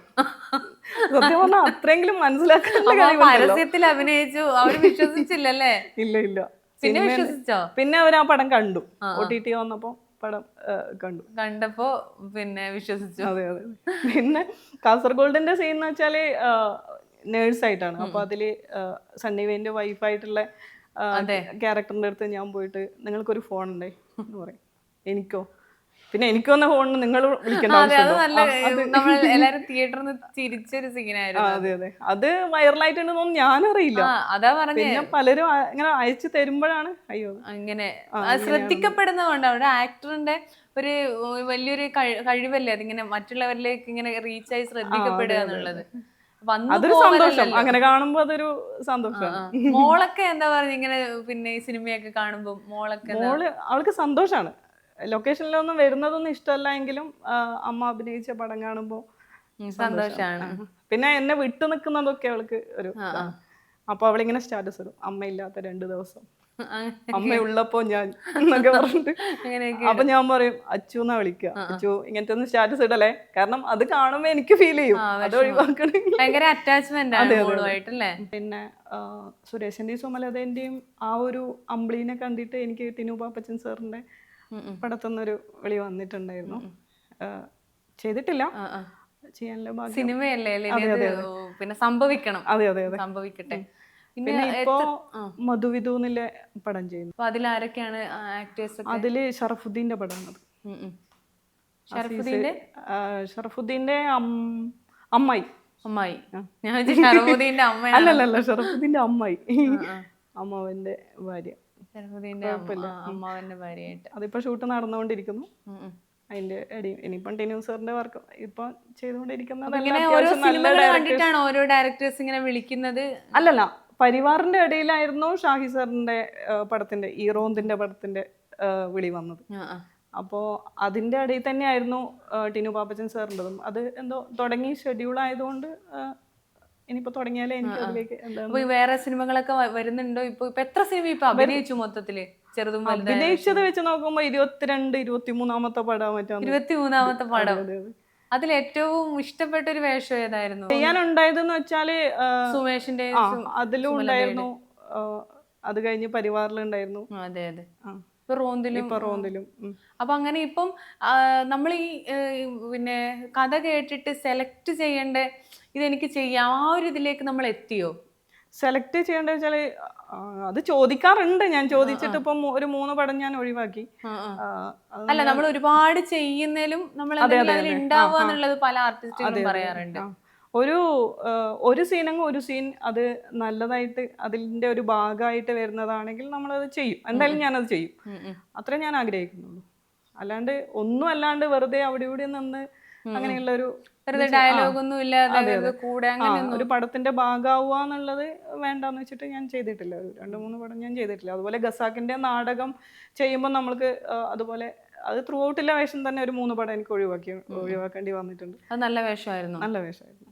Speaker 1: സത്യം പറഞ്ഞാൽ അത്രയെങ്കിലും മനസ്സിലാക്കേണ്ട കാര്യം.
Speaker 2: പരസ്യത്തിൽ അഭിനയിച്ചു, അവർ വിശ്വസിച്ചില്ലല്ലേ?
Speaker 1: ഇല്ല ഇല്ല.
Speaker 2: പിന്നെ വിശ്വസിച്ചോ?
Speaker 1: പിന്നെ അവർ ആ പടം കണ്ടു, OTT വന്നപ്പോ പടം
Speaker 2: കണ്ടപ്പോ പിന്നെ വിശ്വസിച്ചു.
Speaker 1: അതെ അതെ. പിന്നെ കാസർഗോൾഡിന്റെ സീൻ എന്ന് വെച്ചാല് നേഴ്സായിട്ടാണ്. അപ്പൊ അതില് സണ്ണി വെയിന്റെ വൈഫായിട്ടുള്ള ക്യാരക്ടറിന്റെ അടുത്ത് ഞാൻ പോയിട്ട് നിങ്ങൾക്കൊരു ഫോൺ ഉണ്ടേ എന്ന് പറയും. എനിക്കോ? പിന്നെ എനിക്ക് വന്ന ഫോണിന് നിങ്ങൾ വിളിക്കേണ്ട ആവശ്യമുണ്ടോ?
Speaker 2: എല്ലാരും തിയേറ്ററിൽ ചിരിച്ചൊരു സീനായിരുന്നു.
Speaker 1: അതെ അതെ, അത് വൈറലായിട്ടുണ്ടെന്നൊന്നും ഞാനറിയില്ല.
Speaker 2: അതാ പറഞ്ഞ
Speaker 1: പിന്നെ പലരും ഇങ്ങനെ അയച്ചു തരുമ്പോഴാണ് അയ്യോ
Speaker 2: അങ്ങനെ ശ്രദ്ധിക്കപ്പെടുന്നതുകൊണ്ട് അവിടെ ആക്ടറിന്റെ ഒരു വലിയൊരു കഴിവല്ലേ അതിങ്ങനെ മറ്റുള്ളവരിലേക്ക് ഇങ്ങനെ റീച്ചായി ശ്രദ്ധിക്കപ്പെടുക എന്നുള്ളത്.
Speaker 1: അതൊരു സന്തോഷം, അങ്ങനെ കാണുമ്പോ അതൊരു സന്തോഷമാണ്.
Speaker 2: മോളൊക്കെ എന്താ പറയുക ഇങ്ങനെ പിന്നെ ഈ സിനിമയൊക്കെ കാണുമ്പോ മോള്
Speaker 1: അവൾക്ക് സന്തോഷാണ്. ലൊക്കേഷനിലൊന്നും വരുന്നതൊന്നും ഇഷ്ടമല്ല എങ്കിലും അമ്മ അഭിനയിച്ച പടം കാണുമ്പോ
Speaker 2: സന്തോഷാണ്.
Speaker 1: പിന്നെ എന്നെ വിട്ടു നിൽക്കുന്നതൊക്കെ അവൾക്ക് ഒരു അപ്പൊ അവളിങ്ങനെ സ്റ്റാറ്റസ് ഇടും, അമ്മയില്ലാത്ത 2 ദിവസം, അമ്മയുള്ളപ്പോ ഞാൻ എന്നൊക്കെ പറഞ്ഞിട്ട്. അപ്പൊ ഞാൻ പറയും അച്ചു എന്നാ വിളിക്കുക, അച്ചു ഇങ്ങനത്തെ ഒന്നും സ്റ്റാറ്റസ് ഇടല്ലേ, കാരണം അത് കാണുമ്പോ എനിക്ക് ഫീൽ ചെയ്യും അത് ഒഴിവാക്കണമെങ്കിൽ. പിന്നെ സുരേഷിന്റെയും സുമലതന്റെയും ആ ഒരു അമ്പിളിനെ കണ്ടിട്ട് എനിക്ക് ടിനു പാപ്പച്ചൻ സാറിന്റെ പടത്തുനിന്നൊരു വിളി വന്നിട്ടുണ്ടായിരുന്നു. ചെയ്തിട്ടില്ല, ചെയ്യാനുള്ള ഭാഗ്യം
Speaker 2: സിനിമയല്ലേ, പിന്നെ സംഭവിക്കണം.
Speaker 1: അതെ അതെ അതെ,
Speaker 2: സംഭവിക്കട്ടെ.
Speaker 1: പിന്നെ ഇപ്പോ മധുവിധുന്നില്ല പടം ചെയ്യുന്നു.
Speaker 2: അതിലാരൊക്കെയാണ് ആക്ടേഴ്സ്?
Speaker 1: അതില് ഷറഫുദ്ദീന്റെ പടമാണ്. ഷറഫുദ്ദീന്റെ അമ്മായി.
Speaker 2: ഞാൻ ഷറഫുദ്ദീന്റെ അമ്മ
Speaker 1: അല്ലല്ല, ഷറഫുദ്ദീന്റെ അമ്മായി, അമ്മാവന്റെ ഭാര്യ.
Speaker 2: അമ്മാവന്റെ ഭാര്യയായിട്ട്
Speaker 1: അതിപ്പോ ഷൂട്ട് നടന്നുകൊണ്ടിരിക്കുന്നു. അതിന്റെ ഇനിയിപ്പം ടിനു സാറിന്റെ വർക്ക് ഇപ്പൊ ചെയ്തുകൊണ്ടിരിക്കുന്നത്.
Speaker 2: ഓരോ ഡയറക്ടേഴ്സ് ഇങ്ങനെ വിളിക്കുന്നത്
Speaker 1: അല്ലല്ല, പരിവാറിന്റെ ഇടയിലായിരുന്നു ഷാഹി സാറിന്റെ പടത്തിന്റെ ഈ റോന്തിന്റെ പടത്തിന്റെ വിളി വന്നത്. അപ്പോ അതിന്റെ ഇടയിൽ തന്നെയായിരുന്നു ടിനു പാപ്പച്ചൻ സാറിൻ്റെതും. അത് എന്തോ തുടങ്ങി ഷെഡ്യൂൾ ആയതുകൊണ്ട് ഇനിയിപ്പോ തുടങ്ങിയാലേ എനിക്ക് അതിലേക്ക്
Speaker 2: വേറെ സിനിമകളൊക്കെ വരുന്നുണ്ടോ? ഇപ്പൊ എത്ര സിനിമ ഇപ്പൊ അഭിനയിച്ചു മൊത്തത്തില്? ചെറുതും
Speaker 1: അഭിനയിച്ചത് വെച്ച് നോക്കുമ്പോ 23-23ാമത്തെ പടം.
Speaker 2: 23ാമത്തെ പടം. അതിൽ ഏറ്റവും ഇഷ്ടപ്പെട്ട ഒരു വേഷം ഏതായിരുന്നു
Speaker 1: ചെയ്യാനുണ്ടായതെന്ന് വെച്ചാല്?
Speaker 2: സുമേഷിന്റെ
Speaker 1: അതിലും ഉണ്ടായിരുന്നു, അത് കഴിഞ്ഞ് പരിവാറിലുണ്ടായിരുന്നു.
Speaker 2: അതെ അതെ, റോന്തിലും. അപ്പൊ അങ്ങനെ ഇപ്പം നമ്മൾ ഈ പിന്നെ കഥ കേട്ടിട്ട് സെലക്ട് ചെയ്യേണ്ട ഇതെനിക്ക് ചെയ്യാം ആ ഒരു ഇതിലേക്ക് നമ്മൾ എത്തിയോ?
Speaker 1: സെലക്ട് ചെയ്യേണ്ട വെച്ചാല് അത് ചോദിക്കാറുണ്ട്. ഞാൻ ചോദിച്ചിട്ട് ഇപ്പം ഒരു 3 പടം ഞാൻ ഒഴിവാക്കി.
Speaker 2: അല്ല, നമ്മൾ ഒരുപാട് ചെയ്യുന്നതിലും നമ്മൾ ഉണ്ടാവുക എന്നുള്ളത് പല ആർട്ടിസ്റ്റുകളും പറയാറുണ്ട്.
Speaker 1: ഒരു സീനങ്ങ് ഒരു സീൻ അത് നല്ലതായിട്ട് അതിന്റെ ഒരു ഭാഗമായിട്ട് വരുന്നതാണെങ്കിൽ നമ്മളത് ചെയ്യും, എന്തായാലും ഞാനത് ചെയ്യും. അത്രേ ഞാൻ ആഗ്രഹിക്കുന്നുള്ളൂ. അല്ലാണ്ട് ഒന്നും അല്ലാണ്ട് വെറുതെ അവിടെ ഇവിടെ നിന്ന് അങ്ങനെയുള്ള ഒരു
Speaker 2: ഡയലോഗൊന്നും ഇല്ലാതെ
Speaker 1: ഒരു പടത്തിന്റെ ഭാഗമാവുക എന്നുള്ളത് വേണ്ടെന്ന് വെച്ചിട്ട് ഞാൻ ചെയ്തിട്ടില്ല. 2-3 പടം ഞാൻ ചെയ്തിട്ടില്ല. അതുപോലെ ഖസാക്കിന്റെ നാടകം ചെയ്യുമ്പോൾ നമ്മൾക്ക് അതുപോലെ അത് ത്രൂ ഔട്ടില്ല വേഷം തന്നെ ഒരു 3 പടം എനിക്ക് ഒഴിവാക്കേണ്ടി വന്നിട്ടുണ്ട്.
Speaker 2: അത് നല്ല വേഷമായിരുന്നു.
Speaker 1: നല്ല വേഷമായിരുന്നു.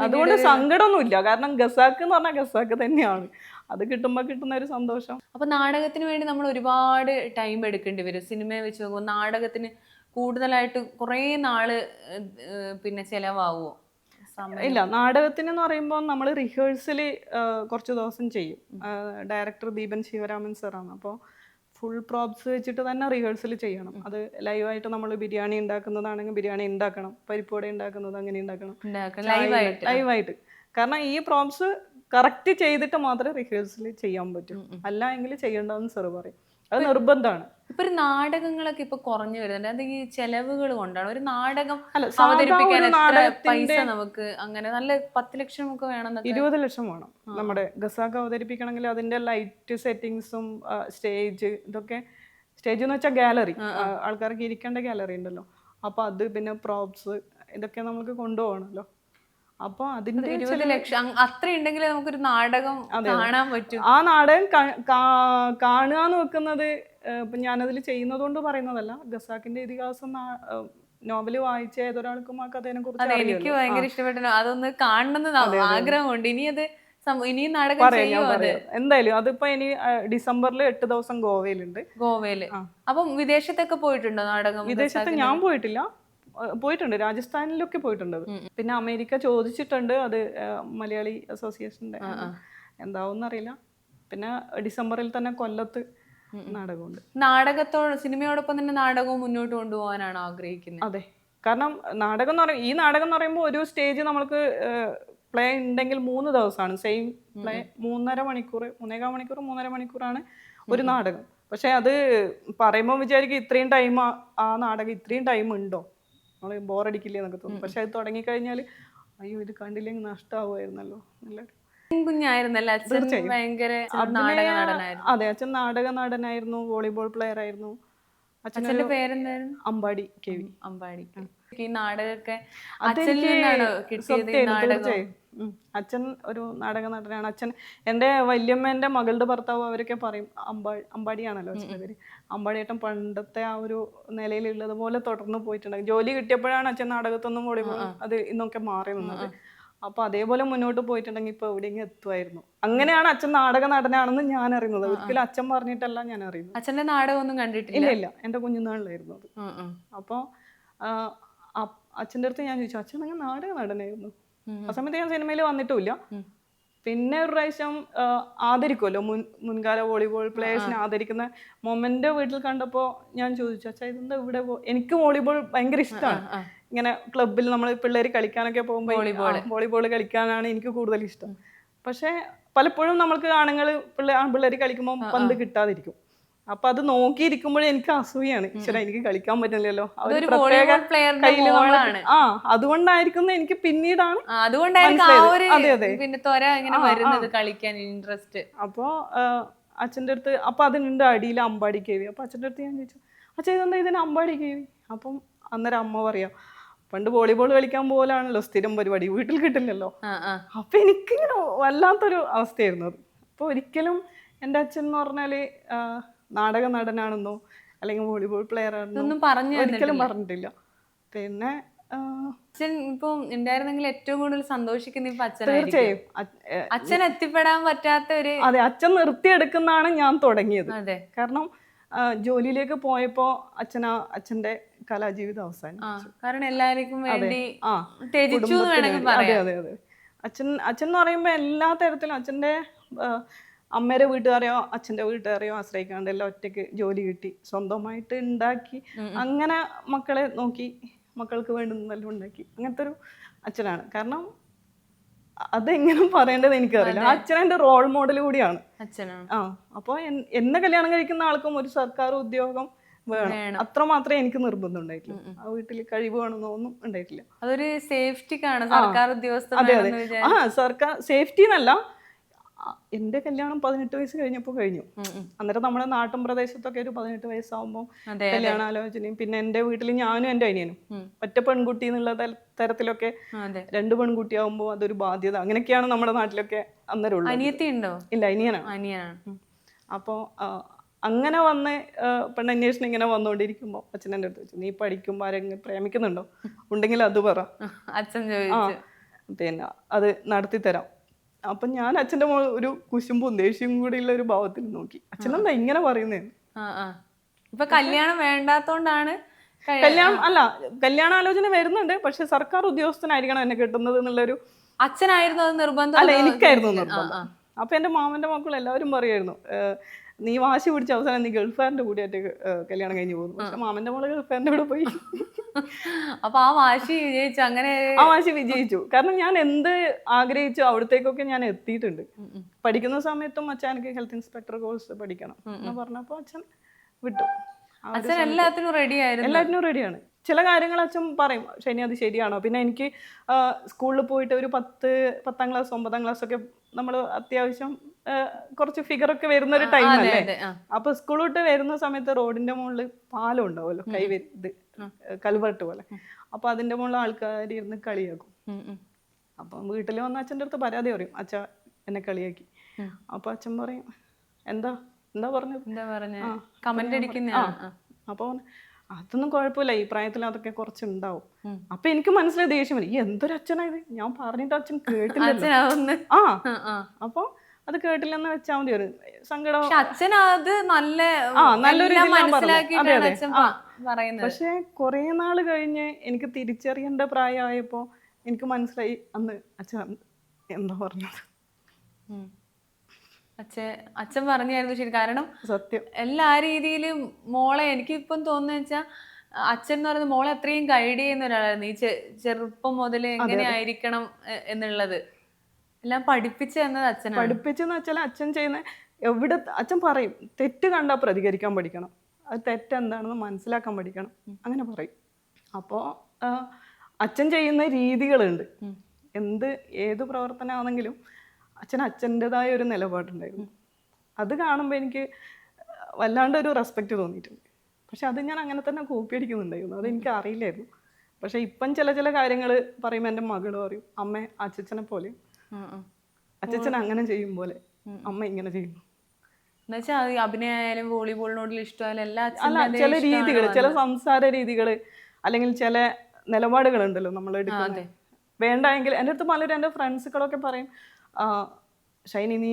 Speaker 1: അതുകൊണ്ട് സങ്കടമൊന്നുമില്ല, കാരണം ഖസാക്ക് എന്ന് പറഞ്ഞാൽ ഖസാക്ക് തന്നെയാണ്. അത് കിട്ടുമ്പോൾ കിട്ടുന്ന ഒരു സന്തോഷം.
Speaker 2: അപ്പൊ നാടകത്തിന് വേണ്ടി നമ്മൾ ഒരുപാട് ടൈം എടുക്കേണ്ടി വരും. സിനിമയെ വെച്ച് നോക്കുമ്പോൾ നാടകത്തിന് കൂടുതലായിട്ട് കുറേ നാള് പിന്നെ ചെലവാകുമോ?
Speaker 1: ഇല്ല, നാടകത്തിന് എന്ന് പറയുമ്പോൾ നമ്മൾ റിഹേഴ്സൽ കുറച്ച് ദിവസം ചെയ്യും. ഡയറക്ടർ ദീപൻ ശിവരാമൻ സാറാണ്. അപ്പോൾ ഫുൾ പ്രോപ്സ് വെച്ചിട്ട് തന്നെ റിഹേഴ്സൽ ചെയ്യണം. അത് ലൈവായിട്ട് നമ്മൾ ബിരിയാണി ഉണ്ടാക്കുന്നതാണെങ്കിൽ ബിരിയാണി ഉണ്ടാക്കണം, പരിപ്പോടെ ഉണ്ടാക്കുന്നത് അങ്ങനെ ഉണ്ടാക്കണം ലൈവായിട്ട്. കാരണം ഈ പ്രോപ്സ് കറക്റ്റ് ചെയ്തിട്ട് മാത്രമേ റിഹേഴ്സൽ ചെയ്യാൻ പറ്റൂ, അല്ല എങ്കിൽ ചെയ്യേണ്ടതെന്ന് സാറ് പറയും. അത് നിർബന്ധമാണ്.
Speaker 2: ഇപ്പൊ ഒരു നാടകങ്ങളൊക്കെ ഇപ്പൊ കുറഞ്ഞു വരുന്നുണ്ട്. അത് ഈ ചെലവുകൾ കൊണ്ടാണ്. ഒരു നാടകം
Speaker 1: അല്ല,
Speaker 2: അവതരിപ്പിക്കാൻ
Speaker 1: ഒരു
Speaker 2: എത്ര പൈസ നമുക്ക് അങ്ങനെ നല്ല 10 ലക്ഷം ഒക്കെ വേണം,
Speaker 1: 20 ലക്ഷം വേണം. നമ്മുടെ ഗസാക്ക് അവതരിപ്പിക്കണമെങ്കിൽ അതിന്റെ ലൈറ്റ് സെറ്റിങ്സും സ്റ്റേജ് ഇതൊക്കെ, സ്റ്റേജ് എന്ന് വെച്ചാൽ ഗാലറി, ആൾക്കാർക്ക് ഇരിക്കേണ്ട ഗാലറി ഉണ്ടല്ലോ, അപ്പൊ അത് പിന്നെ പ്രോപ്സ് ഇതൊക്കെ നമുക്ക് കൊണ്ടുപോകണമല്ലോ. അപ്പൊ അതിന്റെ
Speaker 2: 20 ലക്ഷം അത്ര ഉണ്ടെങ്കിൽ നമുക്കൊരു നാടകം കാണാൻ പറ്റും.
Speaker 1: ആ നാടകം കാണുക എന്ന് വെക്കുന്നത് ഇപ്പൊ ഞാനതിൽ ചെയ്യുന്നത് കൊണ്ട് പറയുന്നതല്ല, ഗസാക്കിന്റെ ഇതിഹാസം നോവല് വായിച്ച ഏതൊരാൾക്കും ആ കഥയെ കുറിച്ച്
Speaker 2: എനിക്ക് ഭയങ്കര ഇഷ്ടപ്പെട്ടു. അതൊന്ന് കാണണമെന്ന് ആഗ്രഹമുണ്ട്. ഇനിയും നാടകം ചെയ്യുമോ?
Speaker 1: എന്തായാലും അതിപ്പോ ഇനി ഡിസംബറിൽ 8 ദിവസം ഗോവയിലുണ്ട്.
Speaker 2: ഗോവയില്. അപ്പം വിദേശത്തൊക്കെ പോയിട്ടുണ്ടോ നാടകം?
Speaker 1: വിദേശത്ത് ഞാൻ പോയിട്ടില്ല, പോയിട്ടുണ്ട്, രാജസ്ഥാനിലൊക്കെ പോയിട്ടുണ്ട്. പിന്നെ അമേരിക്ക ചോദിച്ചിട്ടുണ്ട്, അത് മലയാളി അസോസിയേഷന്റെ എന്താവും അറിയില്ല. പിന്നെ ഡിസംബറിൽ തന്നെ കൊല്ലത്ത് നാടകമുണ്ട്.
Speaker 2: സിനിമയോടൊപ്പം തന്നെ നാടകവും മുന്നോട്ട് കൊണ്ടുപോകാനാണ് ആഗ്രഹിക്കുന്നത്.
Speaker 1: അതെ, കാരണം നാടകം എന്ന് ഈ നാടകം എന്ന് പറയുമ്പോൾ ഒരു സ്റ്റേജ് നമ്മൾക്ക് പ്ലേ ഉണ്ടെങ്കിൽ 3 ദിവസമാണ് സെയിം പ്ലേ, 3.5 മണിക്കൂർ 3.25 മണിക്കൂറാണ് ഒരു നാടകം. പക്ഷെ അത് പറയുമ്പോൾ വിചാരിക്കും ഇത്രയും ടൈം ആ നാടകം ഇത്രയും ടൈം ഉണ്ടോ, നമ്മൾ ബോറടിക്കില്ലേ എന്നൊക്കെ തോന്നും. പക്ഷെ അത് തുടങ്ങിക്കഴിഞ്ഞാൽ അയ്യോ ഇത് കണ്ടില്ലെങ്കിൽ നഷ്ടമാവുമായിരുന്നല്ലോ എന്നുള്ളൊരു.
Speaker 2: കുഞ്ഞായിരുന്നല്ലേ അച്ഛൻ? ഭയങ്കര നാടക നടനായിരുന്നു.
Speaker 1: അതെ, അച്ഛൻ നാടക നടനായിരുന്നു, വോളിബോൾ പ്ലെയർ ആയിരുന്നു.
Speaker 2: അച്ഛന്റെ പേരെന്തായിരുന്നു?
Speaker 1: അമ്പാടി KV.
Speaker 2: അമ്പാടി. ഈ നാടകമൊക്കെ
Speaker 1: അച്ഛൻ ഒരു നാടക നടനാണ്. അച്ഛൻ എൻ്റെ വല്യമ്മേൻ്റെ മകളുടെ ഭർത്താവ് അവരൊക്കെ പറയും അമ്പാടിയാണല്ലോ അച്ഛൻ്റെ പേര്. അമ്പാടിയേട്ടൻ പണ്ടത്തെ ആ ഒരു നിലയിലുള്ളത് പോലെ തുടർന്ന് പോയിട്ടുണ്ടാകും. ജോലി കിട്ടിയപ്പോഴാണ് അച്ഛൻ നാടകത്തൊന്നും വോളിബോൾ അത് ഇന്നൊക്കെ മാറി നിന്നത്. അപ്പൊ അതേപോലെ മുന്നോട്ട് പോയിട്ടുണ്ടെങ്കിൽ ഇപ്പൊ എവിടെയെങ്കിലും എത്തുമായിരുന്നു. അങ്ങനെയാണ് അച്ഛൻ നാടക നടനാണെന്ന് ഞാൻ അറിയുന്നത്. ഒരിക്കലും അച്ഛൻ പറഞ്ഞിട്ടല്ല ഞാൻ അറിയുന്നത്.
Speaker 2: അച്ഛന്റെ നാടകം ഒന്നും കണ്ടിട്ടില്ല?
Speaker 1: ഇല്ല, എന്റെ കുഞ്ഞുനാളിലായിരുന്നു അത്. അപ്പൊ അച്ഛൻ്റെ അടുത്ത് ഞാൻ ചോദിച്ചു, അച്ഛൻ നിങ്ങൾ നാടക നടനായിരുന്നു? ആ സമയത്ത് ഞാൻ സിനിമയിൽ വന്നിട്ടുമില്ല. പിന്നെ ഒരു പ്രാവശ്യം ആദരിക്കുമല്ലോ, മുൻകാല വോളിബോൾ പ്ലേയേഴ്സിനെ ആദരിക്കുന്ന മൊമെന്റ് വീട്ടിൽ കണ്ടപ്പോൾ ഞാൻ ചോദിച്ചു, അച്ഛാ ഇതെന്താ ഇവിടെ? എനിക്ക് വോളിബോൾ ഭയങ്കര ഇഷ്ടമാണ്. ഇങ്ങനെ ക്ലബിൽ നമ്മൾ പിള്ളേർ കളിക്കാനൊക്കെ പോകുമ്പോൾ വോളിബോൾ കളിക്കാനാണ് എനിക്ക് കൂടുതൽ ഇഷ്ടം. പക്ഷെ പലപ്പോഴും നമ്മൾക്ക് ആൺപിള്ളേർ കളിക്കുമ്പോൾ പന്ത് കിട്ടാതിരിക്കും. അപ്പൊ അത് നോക്കിയിരിക്കുമ്പോഴേ എനിക്ക് അസൂയാണ്, ഈശ്വരാ എനിക്ക് കളിക്കാൻ പറ്റില്ലല്ലോ. അതുകൊണ്ടായിരിക്കും എനിക്ക് പിന്നീടാണ് അപ്പൊ അച്ഛൻ്റെ അടുത്ത്, അപ്പൊ അതിനുണ്ട് അടിയിൽ അമ്പാടി KV. അപ്പൊ അച്ഛൻ്റെ അടുത്ത് ഞാൻ ചോദിച്ചു, അച്ഛൻ ഇതെന്താ ഇതിന് അമ്പാടി KV? അപ്പം അന്നേരം അമ്മ പറയാ, പണ്ട് വോളിബോൾ കളിക്കാൻ പോലാണല്ലോ സ്ഥിരം പരിപാടി, വീട്ടിൽ കിട്ടില്ലല്ലോ. അപ്പൊ എനിക്കിങ്ങനെ വല്ലാത്തൊരു അവസ്ഥയായിരുന്നു അത്. അപ്പൊ ഒരിക്കലും എൻ്റെ അച്ഛൻ എന്ന് പറഞ്ഞാല് നാടക നടനാണെന്നോ അല്ലെങ്കിൽ വോളിബോൾ പ്ലെയർ ആണെന്നോ ഒരിക്കലും പറഞ്ഞിട്ടില്ല. പിന്നെ
Speaker 2: ഇപ്പം ഉണ്ടായിരുന്നെങ്കിൽ ഏറ്റവും കൂടുതൽ സന്തോഷിക്കുന്ന ഇപ്പൊ തീർച്ചയായും അച്ഛൻ എത്തിപ്പെടാൻ പറ്റാത്ത ഒരു.
Speaker 1: അതെ, അച്ഛൻ നിർത്തിയെടുക്കുന്നതാണ് ഞാൻ തുടങ്ങിയത്. കാരണം ജോലിയിലേക്ക് പോയപ്പോ അച്ഛന്റെ കലാജീവിതം അവസാനിച്ചു.
Speaker 2: കാരണം എല്ലാവർക്കും വേണ്ടി
Speaker 1: അതെ അതെ അതെ. അച്ഛൻ എന്ന് പറയുമ്പോ എല്ലാ തരത്തിലും അച്ഛന്റെ അമ്മയുടെ വീട്ടുകാരെയോ അച്ഛൻ്റെ വീട്ടുകാരെയോ ആശ്രയിക്കാണ്ട് എല്ലാം ഒറ്റയ്ക്ക് ജോലി കിട്ടി, സ്വന്തമായിട്ട് ഉണ്ടാക്കി, അങ്ങനെ മക്കളെ നോക്കി, മക്കൾക്ക് വേണ്ടുന്നതെല്ലാം ഉണ്ടാക്കി, അങ്ങനത്തെ ഒരു അച്ഛനാണ്. കാരണം അതെങ്ങനെ പറയേണ്ടത് എനിക്കറിയില്ല. അച്ഛൻ എൻ്റെ റോൾ മോഡൽ കൂടിയാണ്. അപ്പോൾ എന്നെ കല്യാണം കഴിക്കുന്ന ആൾക്കും ഒരു സർക്കാർ ഉദ്യോഗം വേണം, അത്ര മാത്രമേ എനിക്ക് നിർബന്ധം ഉണ്ടായിട്ടുള്ളൂ. ആ വീട്ടിൽ കഴിവ് വേണമെന്നോ ഒന്നും ഉണ്ടായിട്ടില്ല.
Speaker 2: അതൊരു സേഫ്റ്റിക്കാണ് സർക്കാർ ഉദ്യോഗസ്ഥ.
Speaker 1: അതെ അതെ, സർക്കാർ സേഫ്റ്റി എന്നല്ല, എന്റെ കല്യാണം 18 വയസ്സ് കഴിഞ്ഞപ്പോൾ കഴിഞ്ഞു. അന്നേരം നമ്മുടെ നാട്ടും പ്രദേശത്തൊക്കെ ഒരു 18 വയസ്സാവുമ്പോൾ കല്യാണാലോചനയും, പിന്നെ എന്റെ വീട്ടിൽ ഞാനും എന്റെ അനിയനും ഒറ്റ പെൺകുട്ടി എന്നുള്ള തരത്തിലൊക്കെ 2 പെൺകുട്ടിയാവുമ്പോൾ അതൊരു ബാധ്യത, അങ്ങനെയൊക്കെയാണ് നമ്മുടെ നാട്ടിലൊക്കെ അന്നേരം ഉള്ളത്.
Speaker 2: അനിയത്തിയുണ്ടോ?
Speaker 1: ഇല്ല, അനിയനാണ്. അപ്പോൾ അങ്ങനെ വന്ന് പെണ്ണന്വേഷണം ഇങ്ങനെ വന്നുകൊണ്ടിരിക്കുമ്പോൾ അച്ഛൻ എൻ്റെ അടുത്ത് വെച്ചു, നീ പഠിക്കുമ്പോൾ ആരെങ്കിലും പ്രേമിക്കുന്നുണ്ടോ? ഉണ്ടെങ്കിൽ അത് പറ,
Speaker 2: അച്ഛൻ
Speaker 1: പിന്നെ അത് നടത്തി തരാം. അപ്പൊ ഞാൻ അച്ഛൻ്റെ ഒരു കുശുമ്പും ദേഷ്യവും കൂടിയുള്ള ഒരു ഭാവത്തിൽ നോക്കി, അച്ഛനെന്താ ഇങ്ങനെ പറയുന്നേന്ന്.
Speaker 2: ഇപ്പൊ കല്യാണം വേണ്ടാത്തോണ്ടാണ്?
Speaker 1: കല്യാണാലോചന വരുന്നുണ്ട്, പക്ഷെ സർക്കാർ ഉദ്യോഗസ്ഥനായിരിക്കണം എന്നെ കിട്ടുന്നത് എന്നുള്ളൊരു.
Speaker 2: അച്ഛനായിരുന്നു അത് നിർബന്ധം?
Speaker 1: അല്ല, എനിക്കായിരുന്നു നിർബന്ധം. അപ്പൊ എന്റെ മാമന്റെ മക്കൾ എല്ലാവരും പറയായിരുന്നു, നീ വാശി പിടിച്ച അവസാനം നീ ഗൾഫുകാരൻ്റെ കൂടെയായിട്ട് കല്യാണം കഴിഞ്ഞ് പോകുന്നു. പക്ഷെ മാമൻ്റെ മോള് ഗൾഫുകാരൻ്റെ കൂടെ പോയി.
Speaker 2: അപ്പൊ ആ വാശി വിജയിച്ചു അങ്ങനെ.
Speaker 1: ആ വാശി വിജയിച്ചു. കാരണം ഞാൻ എന്ത് ആഗ്രഹിച്ചു അവിടത്തേക്കൊക്കെ ഞാൻ എത്തിയിട്ടുണ്ട്. പഠിക്കുന്ന സമയത്തും അച്ഛൻ എനിക്ക് ഹെൽത്ത് ഇൻസ്പെക്ടർ കോഴ്സ് പഠിക്കണം എന്ന് പറഞ്ഞപ്പോൾ അച്ഛൻ വിട്ടു.
Speaker 2: അച്ഛൻ എല്ലാത്തിനും റെഡി ആയിരുന്നു.
Speaker 1: എല്ലാത്തിനും റെഡിയാണ്. ചില കാര്യങ്ങൾ അച്ഛൻ പറയും ശനി അത് ശരിയാണോ. പിന്നെ എനിക്ക് സ്കൂളിൽ പോയിട്ട് ഒരു 10ാം ക്ലാസ് 9ാം ക്ലാസ് ഒക്കെ നമ്മൾ അത്യാവശ്യം കുറച്ച് ഫിഗറൊക്കെ വരുന്ന ഒരു ടൈം അല്ലേ. അപ്പൊ സ്കൂൾ വിട്ട് വരുന്ന സമയത്ത് റോഡിന്റെ മുകളിൽ പാലം ഉണ്ടാവുമല്ലോ, ഇത് കൽവർട്ട് പോലെ. അപ്പൊ അതിന്റെ മുകളിൽ ആൾക്കാർ ഇരുന്ന് കളിയാക്കും. അപ്പം വീട്ടിൽ വന്ന അച്ഛൻ്റെ അടുത്ത് പരാതി പറയും, അച്ഛ എന്നെ കളിയാക്കി. അപ്പൊ അച്ഛൻ പറയും എന്താ പറഞ്ഞത്,
Speaker 2: കമന്റ് അടിക്കുന്ന.
Speaker 1: അപ്പൊ അതൊന്നും കുഴപ്പമില്ല, ഈ പ്രായത്തിൽ അതൊക്കെ കുറച്ചുണ്ടാവും. അപ്പൊ എനിക്ക് മനസ്സിലായി ദേഷ്യം വരും, ഈ എന്തൊരു അച്ഛനായത്, ഞാൻ പറഞ്ഞിട്ട് അച്ഛൻ കേട്ടില്ല. അപ്പൊ അത് കേട്ടില്ലെന്ന് വെച്ചാൽ മതി. ഒരു സങ്കടം.
Speaker 2: അച്ഛൻ അത്
Speaker 1: നല്ലൊരു
Speaker 2: പറയുന്നത്.
Speaker 1: പക്ഷെ കുറെ നാള് കഴിഞ്ഞ് എനിക്ക് തിരിച്ചറിയേണ്ട പ്രായമായപ്പോ എനിക്ക് മനസ്സിലായി അന്ന് അച്ഛൻ എന്താ പറഞ്ഞത്.
Speaker 2: അച്ഛൻ പറഞ്ഞായിരുന്നു ശരി. കാരണം
Speaker 1: സത്യം
Speaker 2: എല്ലാ രീതിയിലും മോളെ എനിക്കിപ്പം തോന്നുന്ന വെച്ചാൽ അച്ഛൻ എന്ന് പറയുന്നത് മോളെ അത്രയും ഗൈഡ് ചെയ്യുന്ന ഒരാളായിരുന്നു. ഈ ചെറുപ്പം മുതൽ എങ്ങനെ ആയിരിക്കണം എന്നുള്ളത് എല്ലാം പഠിപ്പിച്ചു തന്നത് അച്ഛനാണ്.
Speaker 1: പഠിപ്പിച്ചെന്ന് വെച്ചാൽ അച്ഛൻ ചെയ്യുന്ന അച്ഛൻ പറയും, തെറ്റ് കണ്ടാൽ പ്രതികരിക്കാൻ പഠിക്കണം, അത് തെറ്റെന്താണെന്ന് മനസ്സിലാക്കാൻ പഠിക്കണം, അങ്ങനെ പറയും. അപ്പോൾ അച്ഛൻ ചെയ്യുന്ന രീതികളുണ്ട്. ഏത് പ്രവർത്തനമാണെങ്കിലും അച്ഛൻ്റെതായ ഒരു നിലപാടുണ്ടായിരുന്നു. അത് കാണുമ്പോൾ എനിക്ക് വല്ലാണ്ട് ഒരു റെസ്പെക്റ്റ് തോന്നിയിട്ടുണ്ട്. പക്ഷെ അത് ഞാൻ അങ്ങനെ തന്നെ കോപ്പി അടിക്കുന്നുണ്ടായിരുന്നു, അതെനിക്ക് അറിയില്ലായിരുന്നു. പക്ഷെ ഇപ്പം ചില കാര്യങ്ങൾ പറയുമ്പോൾ എൻ്റെ മകൾ പറയും, അമ്മ അച്ഛനെ പോലെ, അച്ഛൻ അങ്ങനെ ചെയ്യും പോലെ അമ്മ ഇങ്ങനെ ചെയ്യുന്നു.
Speaker 2: എന്നുവെച്ചാൽ അഭിനയായാലും വോളിബോളിനോടുള്ള ഇഷ്ടമായാലും
Speaker 1: അല്ല, ചില രീതികൾ, ചില സംസാര രീതികൾ അല്ലെങ്കിൽ ചില നിലപാടുകളുണ്ടല്ലോ നമ്മൾ എടുക്കുന്നത്. വേണ്ടെങ്കിൽ എൻ്റെ അടുത്ത് പലരും എൻ്റെ ഫ്രണ്ട്സുകളൊക്കെ പറയും, ഷൈനി നീ